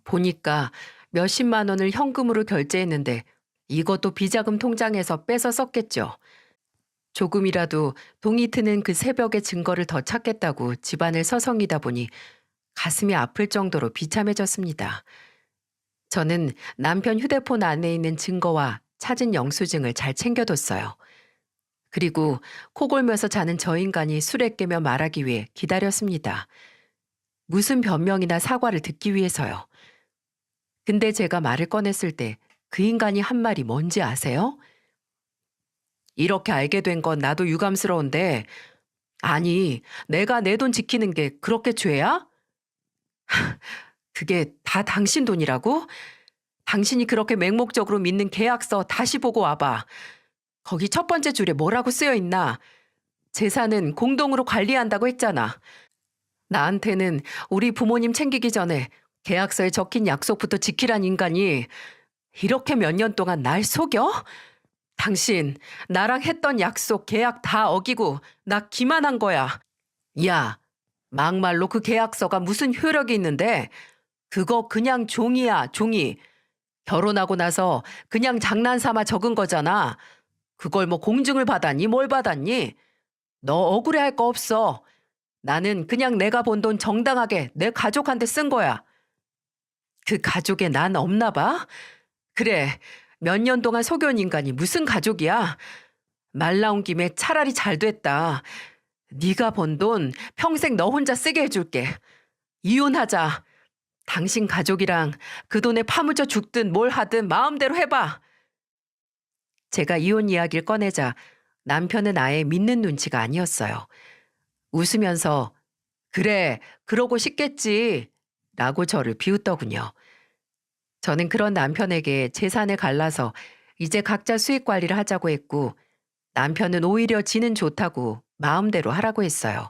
보니까 몇십만 원을 현금으로 결제했는데 이것도 비자금 통장에서 빼서 썼겠죠. 조금이라도 동이 트는 그 새벽의 증거를 더 찾겠다고 집안을 서성이다 보니 가슴이 아플 정도로 비참해졌습니다. 저는 남편 휴대폰 안에 있는 증거와 찾은 영수증을 잘 챙겨뒀어요. 그리고 코골면서 자는 저 인간이 술에 깨며 말하기 위해 기다렸습니다. 무슨 변명이나 사과를 듣기 위해서요. 근데 제가 말을 꺼냈을 때 그 인간이 한 말이 뭔지 아세요? 이렇게 알게 된 건 나도 유감스러운데, 아니, 내가 내 돈 지키는 게 그렇게 죄야? 그게 다 당신 돈이라고? 당신이 그렇게 맹목적으로 믿는 계약서 다시 보고 와봐. 거기 첫 번째 줄에 뭐라고 쓰여 있나? 재산은 공동으로 관리한다고 했잖아. 나한테는 우리 부모님 챙기기 전에 계약서에 적힌 약속부터 지키란 인간이 이렇게 몇 년 동안 날 속여? 당신 나랑 했던 약속 계약 다 어기고 나 기만한 거야. 야, 막말로 그 계약서가 무슨 효력이 있는데 그거 그냥 종이야, 종이. 결혼하고 나서 그냥 장난삼아 적은 거잖아. 그걸 뭐 공증을 받았니? 뭘 받았니? 너 억울해할 거 없어. 나는 그냥 내가 번 돈 정당하게 내 가족한테 쓴 거야. 그 가족에 난 없나 봐? 그래, 몇 년 동안 속여온 인간이 무슨 가족이야? 말 나온 김에 차라리 잘 됐다. 네가 번 돈 평생 너 혼자 쓰게 해줄게. 이혼하자. 당신 가족이랑 그 돈에 파묻혀 죽든 뭘 하든 마음대로 해봐. 제가 이혼 이야기를 꺼내자 남편은 아예 믿는 눈치가 아니었어요. 웃으면서 그래, 그러고 싶겠지 라고 저를 비웃더군요. 저는 그런 남편에게 재산을 갈라서 이제 각자 수익 관리를 하자고 했고 남편은 오히려 지는 좋다고 마음대로 하라고 했어요.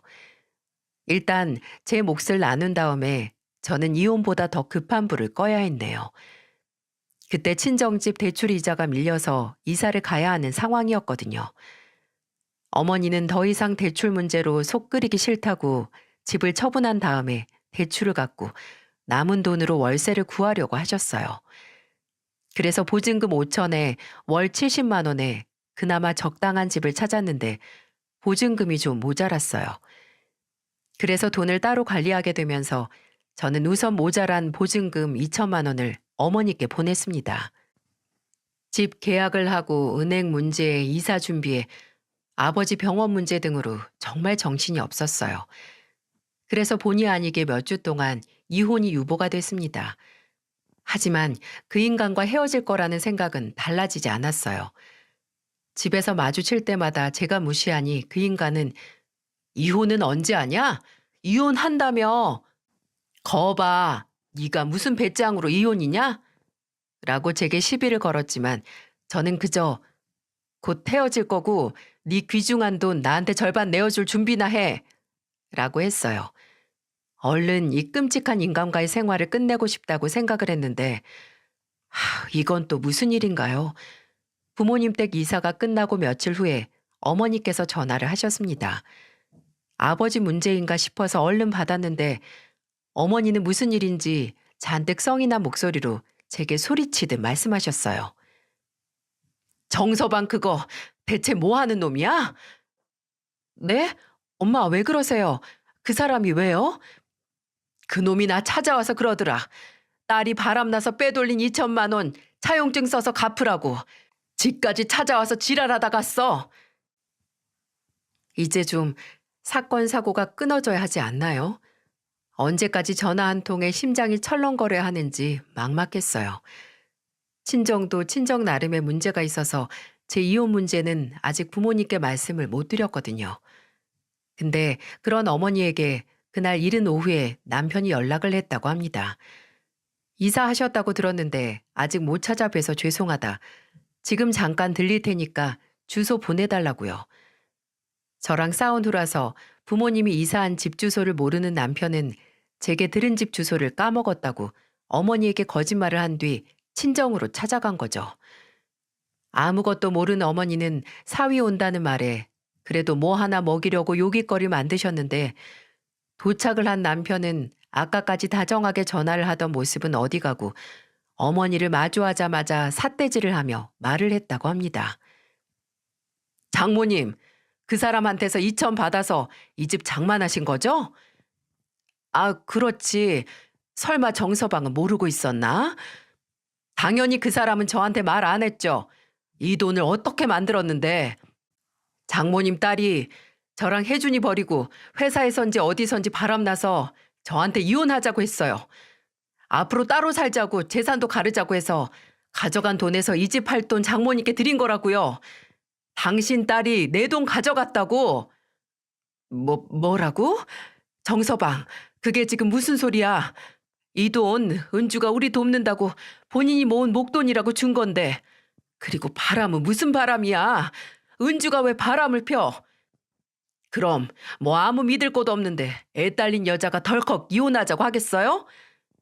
일단 제 몫을 나눈 다음에 저는 이혼보다 더 급한 불을 꺼야 했네요. 그때 친정집 대출 이자가 밀려서 이사를 가야 하는 상황이었거든요. 어머니는 더 이상 대출 문제로 속 끓이기 싫다고 집을 처분한 다음에 대출을 갚고 남은 돈으로 월세를 구하려고 하셨어요. 그래서 보증금 5천에 월 70만 원에 그나마 적당한 집을 찾았는데 보증금이 좀 모자랐어요. 그래서 돈을 따로 관리하게 되면서 저는 우선 모자란 보증금 2천만 원을 어머니께 보냈습니다. 집 계약을 하고 은행 문제, 이사 준비에 아버지 병원 문제 등으로 정말 정신이 없었어요. 그래서 본의 아니게 몇 주 동안 이혼이 유보가 됐습니다. 하지만 그 인간과 헤어질 거라는 생각은 달라지지 않았어요. 집에서 마주칠 때마다 제가 무시하니 그 인간은 이혼은 언제 하냐? 이혼한다며. 거봐, 네가 무슨 배짱으로 이혼이냐? 라고 제게 시비를 걸었지만 저는 그저 곧 헤어질 거고 네 귀중한 돈 나한테 절반 내어줄 준비나 해 라고 했어요. 얼른 이 끔찍한 인간과의 생활을 끝내고 싶다고 생각을 했는데 이건 또 무슨 일인가요? 부모님 댁 이사가 끝나고 며칠 후에 어머니께서 전화를 하셨습니다. 아버지 문제인가 싶어서 얼른 받았는데 어머니는 무슨 일인지 잔뜩 성이 난 목소리로 제게 소리치듯 말씀하셨어요. 정서방 그거 대체 뭐 하는 놈이야? 네? 엄마 왜 그러세요? 그 사람이 왜요? 그 놈이 나 찾아와서 그러더라. 딸이 바람나서 빼돌린 2천만 원 차용증 써서 갚으라고. 집까지 찾아와서 지랄하다 갔어. 이제 좀 사건 사고가 끊어져야 하지 않나요? 언제까지 전화 한 통에 심장이 철렁거려야 하는지 막막했어요. 친정도 친정 나름의 문제가 있어서 제 이혼 문제는 아직 부모님께 말씀을 못 드렸거든요. 근데 그런 어머니에게 그날 이른 오후에 남편이 연락을 했다고 합니다. 이사하셨다고 들었는데 아직 못 찾아뵈서 죄송하다. 지금 잠깐 들릴 테니까 주소 보내달라고요. 저랑 싸운 후라서 부모님이 이사한 집 주소를 모르는 남편은 제게 들은 집 주소를 까먹었다고 어머니에게 거짓말을 한 뒤 친정으로 찾아간 거죠. 아무것도 모르는 어머니는 사위 온다는 말에 그래도 뭐 하나 먹이려고 요깃거리 만드셨는데 도착을 한 남편은 아까까지 다정하게 전화를 하던 모습은 어디 가고 어머니를 마주하자마자 삿대질을 하며 말을 했다고 합니다. 장모님, 그 사람한테서 2천 받아서 이 집 장만하신 거죠? 아, 그렇지. 설마 정서방은 모르고 있었나? 당연히 그 사람은 저한테 말 안 했죠. 이 돈을 어떻게 만들었는데. 장모님 딸이 저랑 혜준이 버리고 회사에선지 어디선지 바람나서 저한테 이혼하자고 했어요. 앞으로 따로 살자고 재산도 가르자고 해서 가져간 돈에서 이 집 할 돈 장모님께 드린 거라고요. 당신 딸이 내 돈 가져갔다고. 뭐라고? 정서방, 그게 지금 무슨 소리야? 이 돈 은주가 우리 돕는다고 본인이 모은 목돈이라고 준 건데. 그리고 바람은 무슨 바람이야? 은주가 왜 바람을 펴? 그럼 뭐 아무 믿을 곳 없는데 애 딸린 여자가 덜컥 이혼하자고 하겠어요?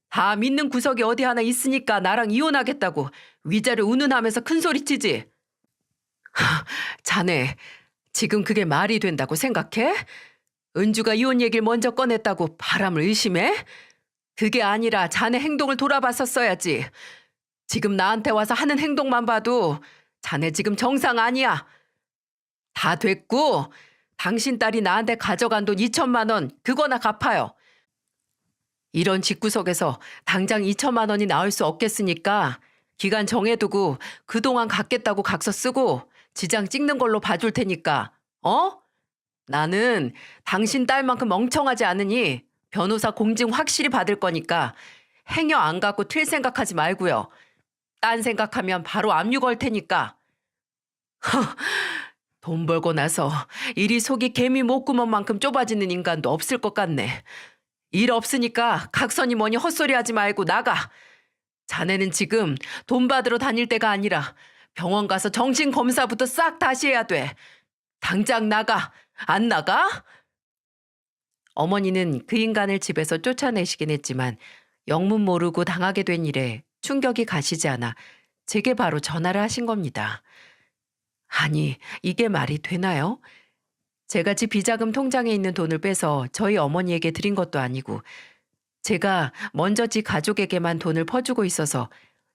다 믿는 구석이 어디 하나 있으니까 나랑 이혼하겠다고 위자료 운운하면서 큰소리치지. 자네 지금 그게 말이 된다고 생각해? 은주가 이혼 얘기를 먼저 꺼냈다고 바람을 의심해? 그게 아니라 자네 행동을 돌아봤었어야지. 지금 나한테 와서 하는 행동만 봐도 자네 지금 정상 아니야. 다 됐고 당신 딸이 나한테 가져간 돈 2천만 원 그거나 갚아요. 이런 집구석에서 당장 2천만 원이 나올 수 없겠으니까 기간 정해두고 그동안 갚겠다고 각서 쓰고 지장 찍는 걸로 봐줄 테니까. 어? 나는 당신 딸만큼 멍청하지 않으니 변호사 공증 확실히 받을 거니까 행여 안 갖고 튈 생각하지 말고요. 딴 생각하면 바로 압류 걸 테니까. 돈 벌고 나서 일이 속이 개미 목구멍만큼 좁아지는 인간도 없을 것 같네. 일 없으니까 각선이 뭐니 헛소리 하지 말고 나가. 자네는 지금 돈 받으러 다닐 때가 아니라 병원 가서 정신검사부터 싹 다시 해야 돼. 당장 나가. 안 나가? 어머니는 그 인간을 집에서 쫓아내시긴 했지만 영문 모르고 당하게 된 일에 충격이 가시지 않아 제게 바로 전화를 하신 겁니다. 아니, 이게 말이 되나요? 제가 집 비자금 통장에 있는 돈을 빼서 저희 어머니에게 드린 것도 아니고 제가 먼저 지 가족에게만 돈을 퍼주고 있어서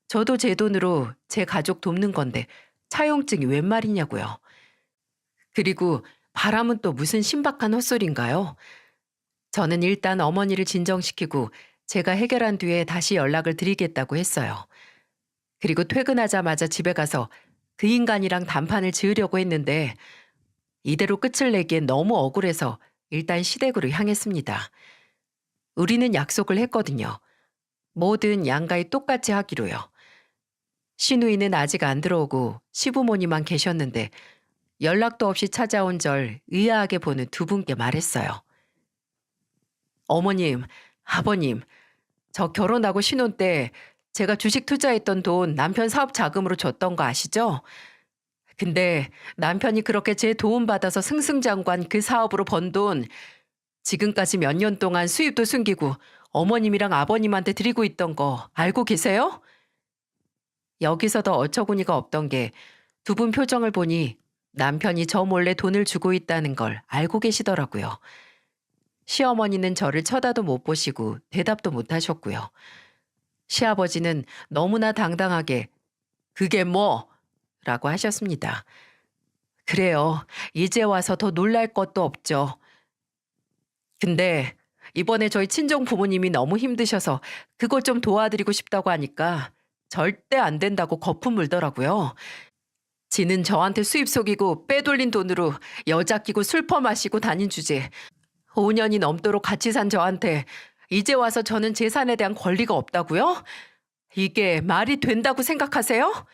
저도 제 돈으로 제 가족 돕는 건데 차용증이 웬 말이냐고요. 그리고 바람은 또 무슨 신박한 헛소리인가요? 저는 일단 어머니를 진정시키고 제가 해결한 뒤에 다시 연락을 드리겠다고 했어요. 그리고 퇴근하자마자 집에 가서 그 인간이랑 단판을 지으려고 했는데 이대로 끝을 내기엔 너무 억울해서 일단 시댁으로 향했습니다. 우리는 약속을 했거든요. 뭐든 양가에 똑같이 하기로요. 시누이는 아직 안 들어오고 시부모님만 계셨는데 연락도 없이 찾아온 절 의아하게 보는 두 분께 말했어요. 어머님, 아버님, 저 결혼하고 신혼 때 제가 주식 투자했던 돈 남편 사업 자금으로 줬던 거 아시죠? 근데 남편이 그렇게 제 도움받아서 승승장구한 그 사업으로 번 돈 지금까지 몇 년 동안 수입도 숨기고 어머님이랑 아버님한테 드리고 있던 거 알고 계세요? 여기서도 어처구니가 없던 게 두 분 표정을 보니 남편이 저 몰래 돈을 주고 있다는 걸 알고 계시더라고요. 시어머니는 저를 쳐다도 못 보시고 대답도 못 하셨고요. 시아버지는 너무나 당당하게 그게 뭐? 라고 하셨습니다. 그래요. 이제 와서 더 놀랄 것도 없죠. 근데 이번에 저희 친정 부모님이 너무 힘드셔서 그것 좀 도와드리고 싶다고 하니까 절대 안 된다고 거품 물더라고요. 지는 저한테 수입 속이고 빼돌린 돈으로 여자 끼고 술 퍼마시고 다닌 주제 5년이 넘도록 같이 산 저한테 이제 와서 저는 재산에 대한 권리가 없다고요? 이게 말이 된다고 생각하세요?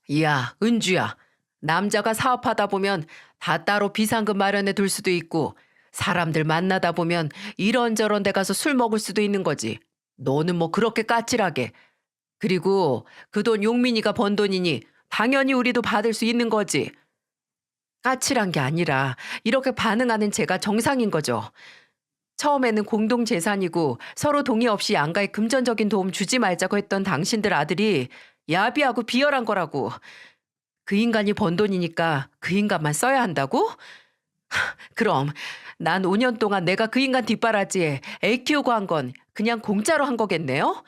이야, 은주야. 남자가 사업하다 보면 다 따로 비상금 마련해 둘 수도 있고 사람들 만나다 보면 이런저런 데 가서 술 먹을 수도 있는 거지. 너는 뭐 그렇게 까칠하게. 그리고 그 돈 용민이가 번 돈이니 당연히 우리도 받을 수 있는 거지. 까칠한 게 아니라 이렇게 반응하는 제가 정상인 거죠. 처음에는 공동재산이고 서로 동의 없이 양가에 금전적인 도움 주지 말자고 했던 당신들 아들이 야비하고 비열한 거라고. 그 인간이 번 돈이니까 그 인간만 써야 한다고? 그럼 난 5년 동안 내가 그 인간 뒷바라지에 애 키우고 한 건 그냥 공짜로 한 거겠네요?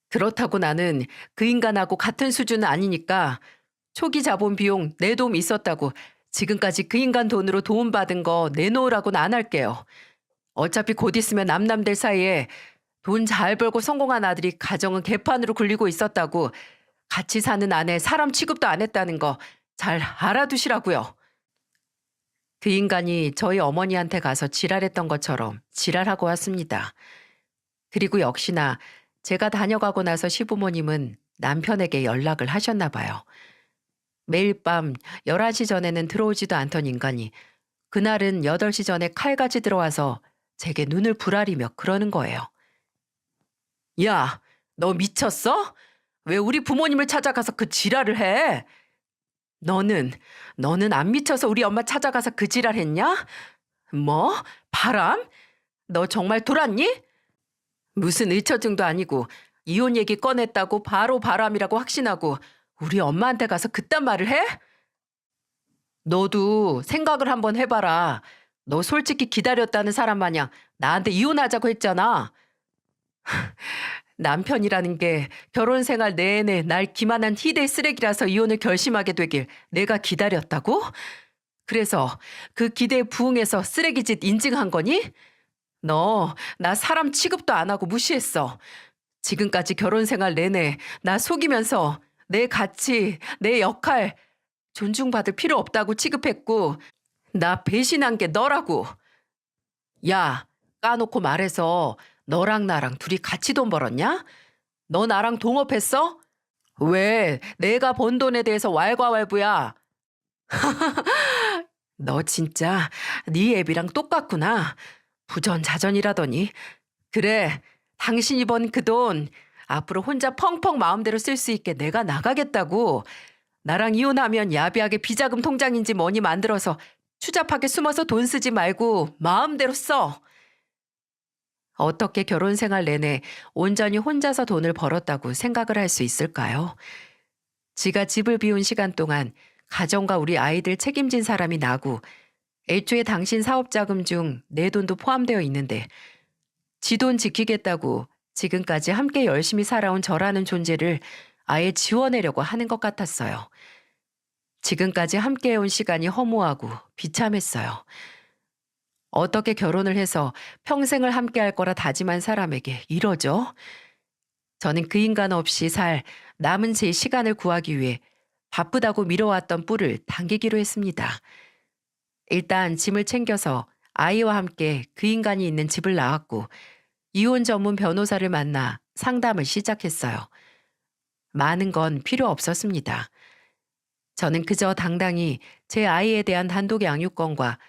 그렇다고 나는 그 인간하고 같은 수준은 아니니까 초기 자본 비용 내 도움 있었다고 지금까지 그 인간 돈으로 도움받은 거 내놓으라고는 안 할게요. 어차피 곧 있으면 남남들 사이에 돈 잘 벌고 성공한 아들이 가정은 개판으로 굴리고 있었다고 같이 사는 아내 사람 취급도 안 했다는 거 잘 알아두시라고요. 그 인간이 저희 어머니한테 가서 지랄했던 것처럼 지랄하고 왔습니다. 그리고 역시나 제가 다녀가고 나서 시부모님은 남편에게 연락을 하셨나 봐요. 매일 밤 11시 전에는 들어오지도 않던 인간이 그날은 8시 전에 칼같이 들어와서 제게 눈을 부라리며 그러는 거예요. 야, 너 미쳤어? 왜 우리 부모님을 찾아가서 그 지랄을 해? 너는, 너는 안 미쳐서 우리 엄마 찾아가서 그 지랄 했냐? 뭐? 바람? 너 정말 돌았니? 무슨 의처증도 아니고 이혼 얘기 꺼냈다고 바로 바람이라고 확신하고 우리 엄마한테 가서 그딴 말을 해? 너도 생각을 한번 해봐라. 너 솔직히 기다렸다는 사람 마냥 나한테 이혼하자고 했잖아. 남편이라는 게 결혼 생활 내내 날 기만한 희대 쓰레기라서 이혼을 결심하게 되길 내가 기다렸다고? 그래서 그 기대에 부응해서 쓰레기짓 인증한 거니? 너 나 사람 취급도 안 하고 무시했어. 지금까지 결혼 생활 내내 나 속이면서 내 가치, 내 역할 존중받을 필요 없다고 취급했고 나 배신한 게 너라고. 야, 까놓고 말해서 너랑 나랑 둘이 같이 돈 벌었냐? 너 나랑 동업했어? 왜 내가 번 돈에 대해서 왈가왈부야? 너 진짜 네 애비랑 똑같구나. 부전자전이라더니. 그래, 당신이 번 그 돈 앞으로 혼자 펑펑 마음대로 쓸 수 있게 내가 나가겠다고. 나랑 이혼하면 야비하게 비자금 통장인지 뭐니 만들어서 추잡하게 숨어서 돈 쓰지 말고 마음대로 써. 어떻게 결혼 생활 내내 온전히 혼자서 돈을 벌었다고 생각을 할 수 있을까요? 지가 집을 비운 시간 동안 가정과 우리 아이들 책임진 사람이 나고 애초에 당신 사업 자금 중 내 돈도 포함되어 있는데 지 돈 지키겠다고 지금까지 함께 열심히 살아온 저라는 존재를 아예 지워내려고 하는 것 같았어요. 지금까지 함께 해온 시간이 허무하고 비참했어요. 어떻게 결혼을 해서 평생을 함께 할 거라 다짐한 사람에게 이러죠? 저는 그 인간 없이 살 남은 제 시간을 구하기 위해 바쁘다고 미뤄왔던 뿔을 당기기로 했습니다. 일단 짐을 챙겨서 아이와 함께 그 인간이 있는 집을 나왔고 이혼 전문 변호사를 만나 상담을 시작했어요. 많은 건 필요 없었습니다. 저는 그저 당당히 제 아이에 대한 단독 양육권과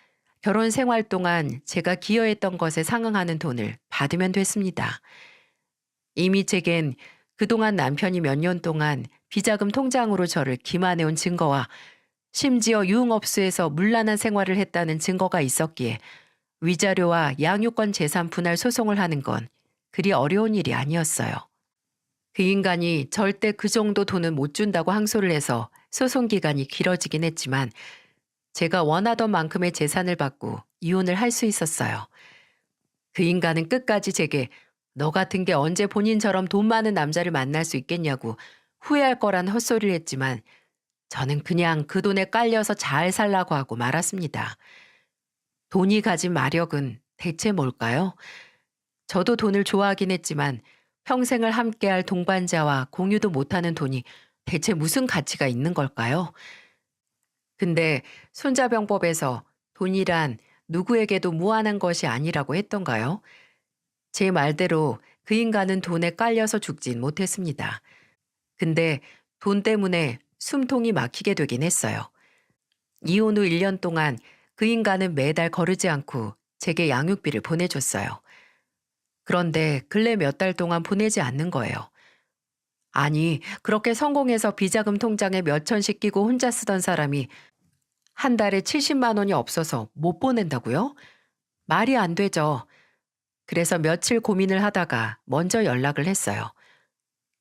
결혼 생활 동안 제가 기여했던 것에 상응하는 돈을 받으면 됐습니다. 이미 제겐 그동안 남편이 몇 년 동안 비자금 통장으로 저를 기만해온 증거와 심지어 유흥업소에서 문란한 생활을 했다는 증거가 있었기에 위자료와 양육권 재산 분할 소송을 하는 건 그리 어려운 일이 아니었어요. 그 인간이 절대 그 정도 돈은 못 준다고 항소를 해서 소송 기간이 길어지긴 했지만 제가 원하던 만큼의 재산을 받고 이혼을 할 수 있었어요. 그 인간은 끝까지 제게 너 같은 게 언제 본인처럼 돈 많은 남자를 만날 수 있겠냐고 후회할 거란 헛소리를 했지만 저는 그냥 그 돈에 깔려서 잘 살라고 하고 말았습니다. 돈이 가진 마력은 대체 뭘까요? 저도 돈을 좋아하긴 했지만 평생을 함께할 동반자와 공유도 못하는 돈이 대체 무슨 가치가 있는 걸까요? 근데 손자병법에서 돈이란 누구에게도 무한한 것이 아니라고 했던가요? 제 말대로 그 인간은 돈에 깔려서 죽진 못했습니다. 근데 돈 때문에 숨통이 막히게 되긴 했어요. 이혼 후 1년 동안 그 인간은 매달 거르지 않고 제게 양육비를 보내줬어요. 그런데 근래 몇 달 동안 보내지 않는 거예요. 아니, 그렇게 성공해서 비자금 통장에 몇 천씩 끼고 혼자 쓰던 사람이 한 달에 70만 원이 없어서 못 보낸다고요? 말이 안 되죠. 그래서 며칠 고민을 하다가 먼저 연락을 했어요.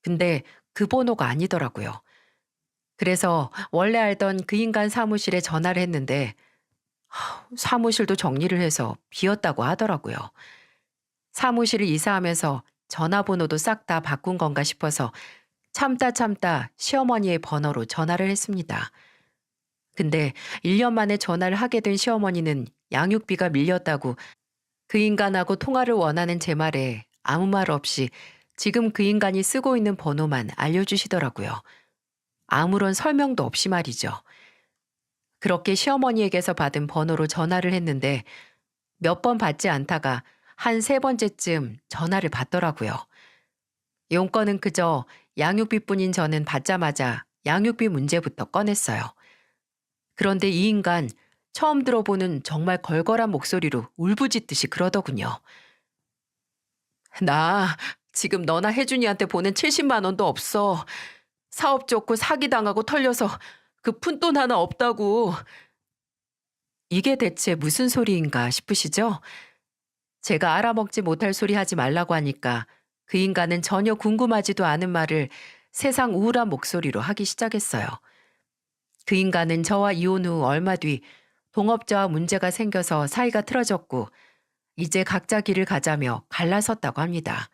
근데 그 번호가 아니더라고요. 그래서 원래 알던 그 인간 사무실에 전화를 했는데 사무실도 정리를 해서 비었다고 하더라고요. 사무실을 이사하면서 전화번호도 싹 다 바꾼 건가 싶어서 참다 시어머니의 번호로 전화를 했습니다. 근데 1년 만에 전화를 하게 된 시어머니는 양육비가 밀렸다고 그 인간하고 통화를 원하는 제 말에 아무 말 없이 지금 그 인간이 쓰고 있는 번호만 알려주시더라고요. 아무런 설명도 없이 말이죠. 그렇게 시어머니에게서 받은 번호로 전화를 했는데 몇 번 받지 않다가 한 3번째쯤 전화를 받더라고요. 용건은 그저 양육비뿐인 저는 받자마자 양육비 문제부터 꺼냈어요. 그런데 이 인간 처음 들어보는 정말 걸걸한 목소리로 울부짖듯이 그러더군요. 나 지금 너나 혜준이한테 보낸 70만 원도 없어. 사업 쫓고 사기당하고 털려서 그 푼돈 하나 없다고. 이게 대체 무슨 소리인가 싶으시죠? 제가 알아먹지 못할 소리 하지 말라고 하니까 그 인간은 전혀 궁금하지도 않은 말을 세상 우울한 목소리로 하기 시작했어요. 그 인간은 저와 이혼 후 얼마 뒤 동업자와 문제가 생겨서 사이가 틀어졌고 이제 각자 길을 가자며 갈라섰다고 합니다.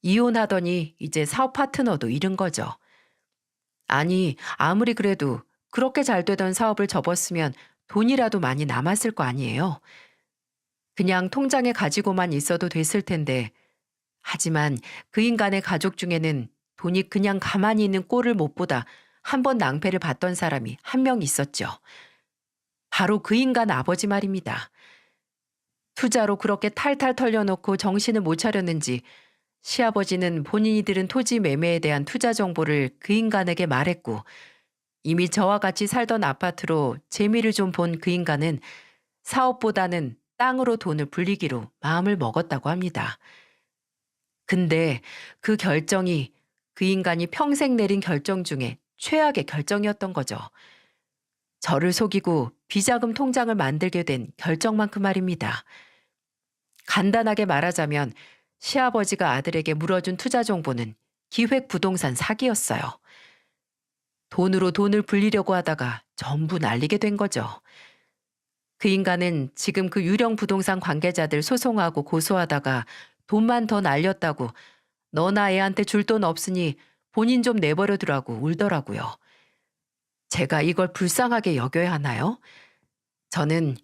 이혼하더니 이제 사업 파트너도 잃은 거죠. 아니, 아무리 그래도 그렇게 잘 되던 사업을 접었으면 돈이라도 많이 남았을 거 아니에요. 그냥 통장에 가지고만 있어도 됐을 텐데. 하지만 그 인간의 가족 중에는 돈이 그냥 가만히 있는 꼴을 못 보다 한 번 낭패를 봤던 사람이 한 명 있었죠. 바로 그 인간 아버지 말입니다. 투자로 그렇게 탈탈 털려놓고 정신을 못 차렸는지 시아버지는 본인이 들은 토지 매매에 대한 투자 정보를 그 인간에게 말했고 이미 저와 같이 살던 아파트로 재미를 좀 본 그 인간은 사업보다는 땅으로 돈을 불리기로 마음을 먹었다고 합니다. 근데 그 결정이 그 인간이 평생 내린 결정 중에 최악의 결정이었던 거죠. 저를 속이고 비자금 통장을 만들게 된 결정만큼 말입니다. 간단하게 말하자면 시아버지가 아들에게 물어준 투자 정보는 기획부동산 사기였어요. 돈으로 돈을 불리려고 하다가 전부 날리게 된 거죠. 그 인간은 지금 그 유령 부동산 관계자들 소송하고 고소하다가 돈만 더 날렸다고 너나 애한테 줄 돈 없으니 본인 좀 내버려 두라고 울더라고요. 제가 이걸 불쌍하게 여겨야 하나요? 저는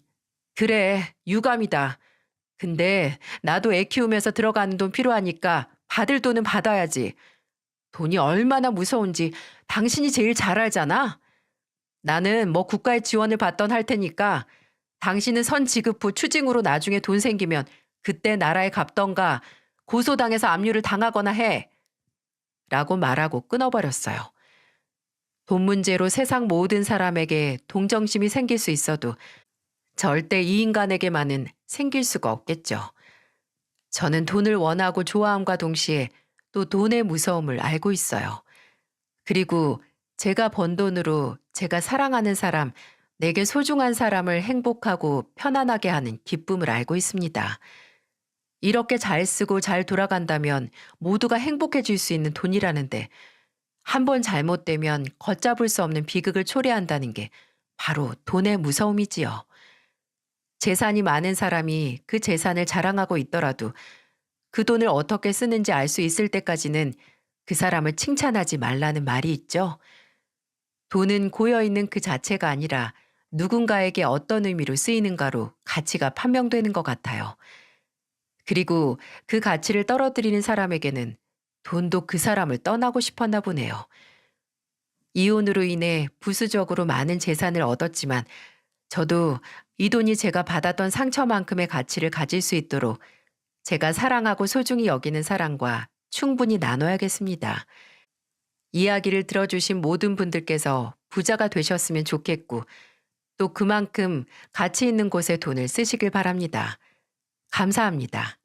그래, 유감이다. 근데 나도 애 키우면서 들어가는 돈 필요하니까 받을 돈은 받아야지. 돈이 얼마나 무서운지 당신이 제일 잘 알잖아. 나는 뭐 국가의 지원을 받던 할 테니까 당신은 선 지급 후 추징으로 나중에 돈 생기면 그때 나라에 갚던가 고소당해서 압류를 당하거나 해. 라고 말하고 끊어버렸어요. 돈 문제로 세상 모든 사람에게 동정심이 생길 수 있어도 절대 이 인간에게만은 생길 수가 없겠죠. 저는 돈을 원하고 좋아함과 동시에 또 돈의 무서움을 알고 있어요. 그리고 제가 번 돈으로 제가 사랑하는 사람, 내게 소중한 사람을 행복하고 편안하게 하는 기쁨을 알고 있습니다. 이렇게 잘 쓰고 잘 돌아간다면 모두가 행복해질 수 있는 돈이라는데 한 번 잘못되면 걷잡을 수 없는 비극을 초래한다는 게 바로 돈의 무서움이지요. 재산이 많은 사람이 그 재산을 자랑하고 있더라도 그 돈을 어떻게 쓰는지 알 수 있을 때까지는 그 사람을 칭찬하지 말라는 말이 있죠. 돈은 고여있는 그 자체가 아니라 누군가에게 어떤 의미로 쓰이는가로 가치가 판명되는 것 같아요. 그리고 그 가치를 떨어뜨리는 사람에게는 돈도 그 사람을 떠나고 싶었나 보네요. 이혼으로 인해 부수적으로 많은 재산을 얻었지만 저도 이 돈이 제가 받았던 상처만큼의 가치를 가질 수 있도록 제가 사랑하고 소중히 여기는 사람과 충분히 나눠야겠습니다. 이야기를 들어주신 모든 분들께서 부자가 되셨으면 좋겠고 또 그만큼 가치 있는 곳에 돈을 쓰시길 바랍니다. 감사합니다.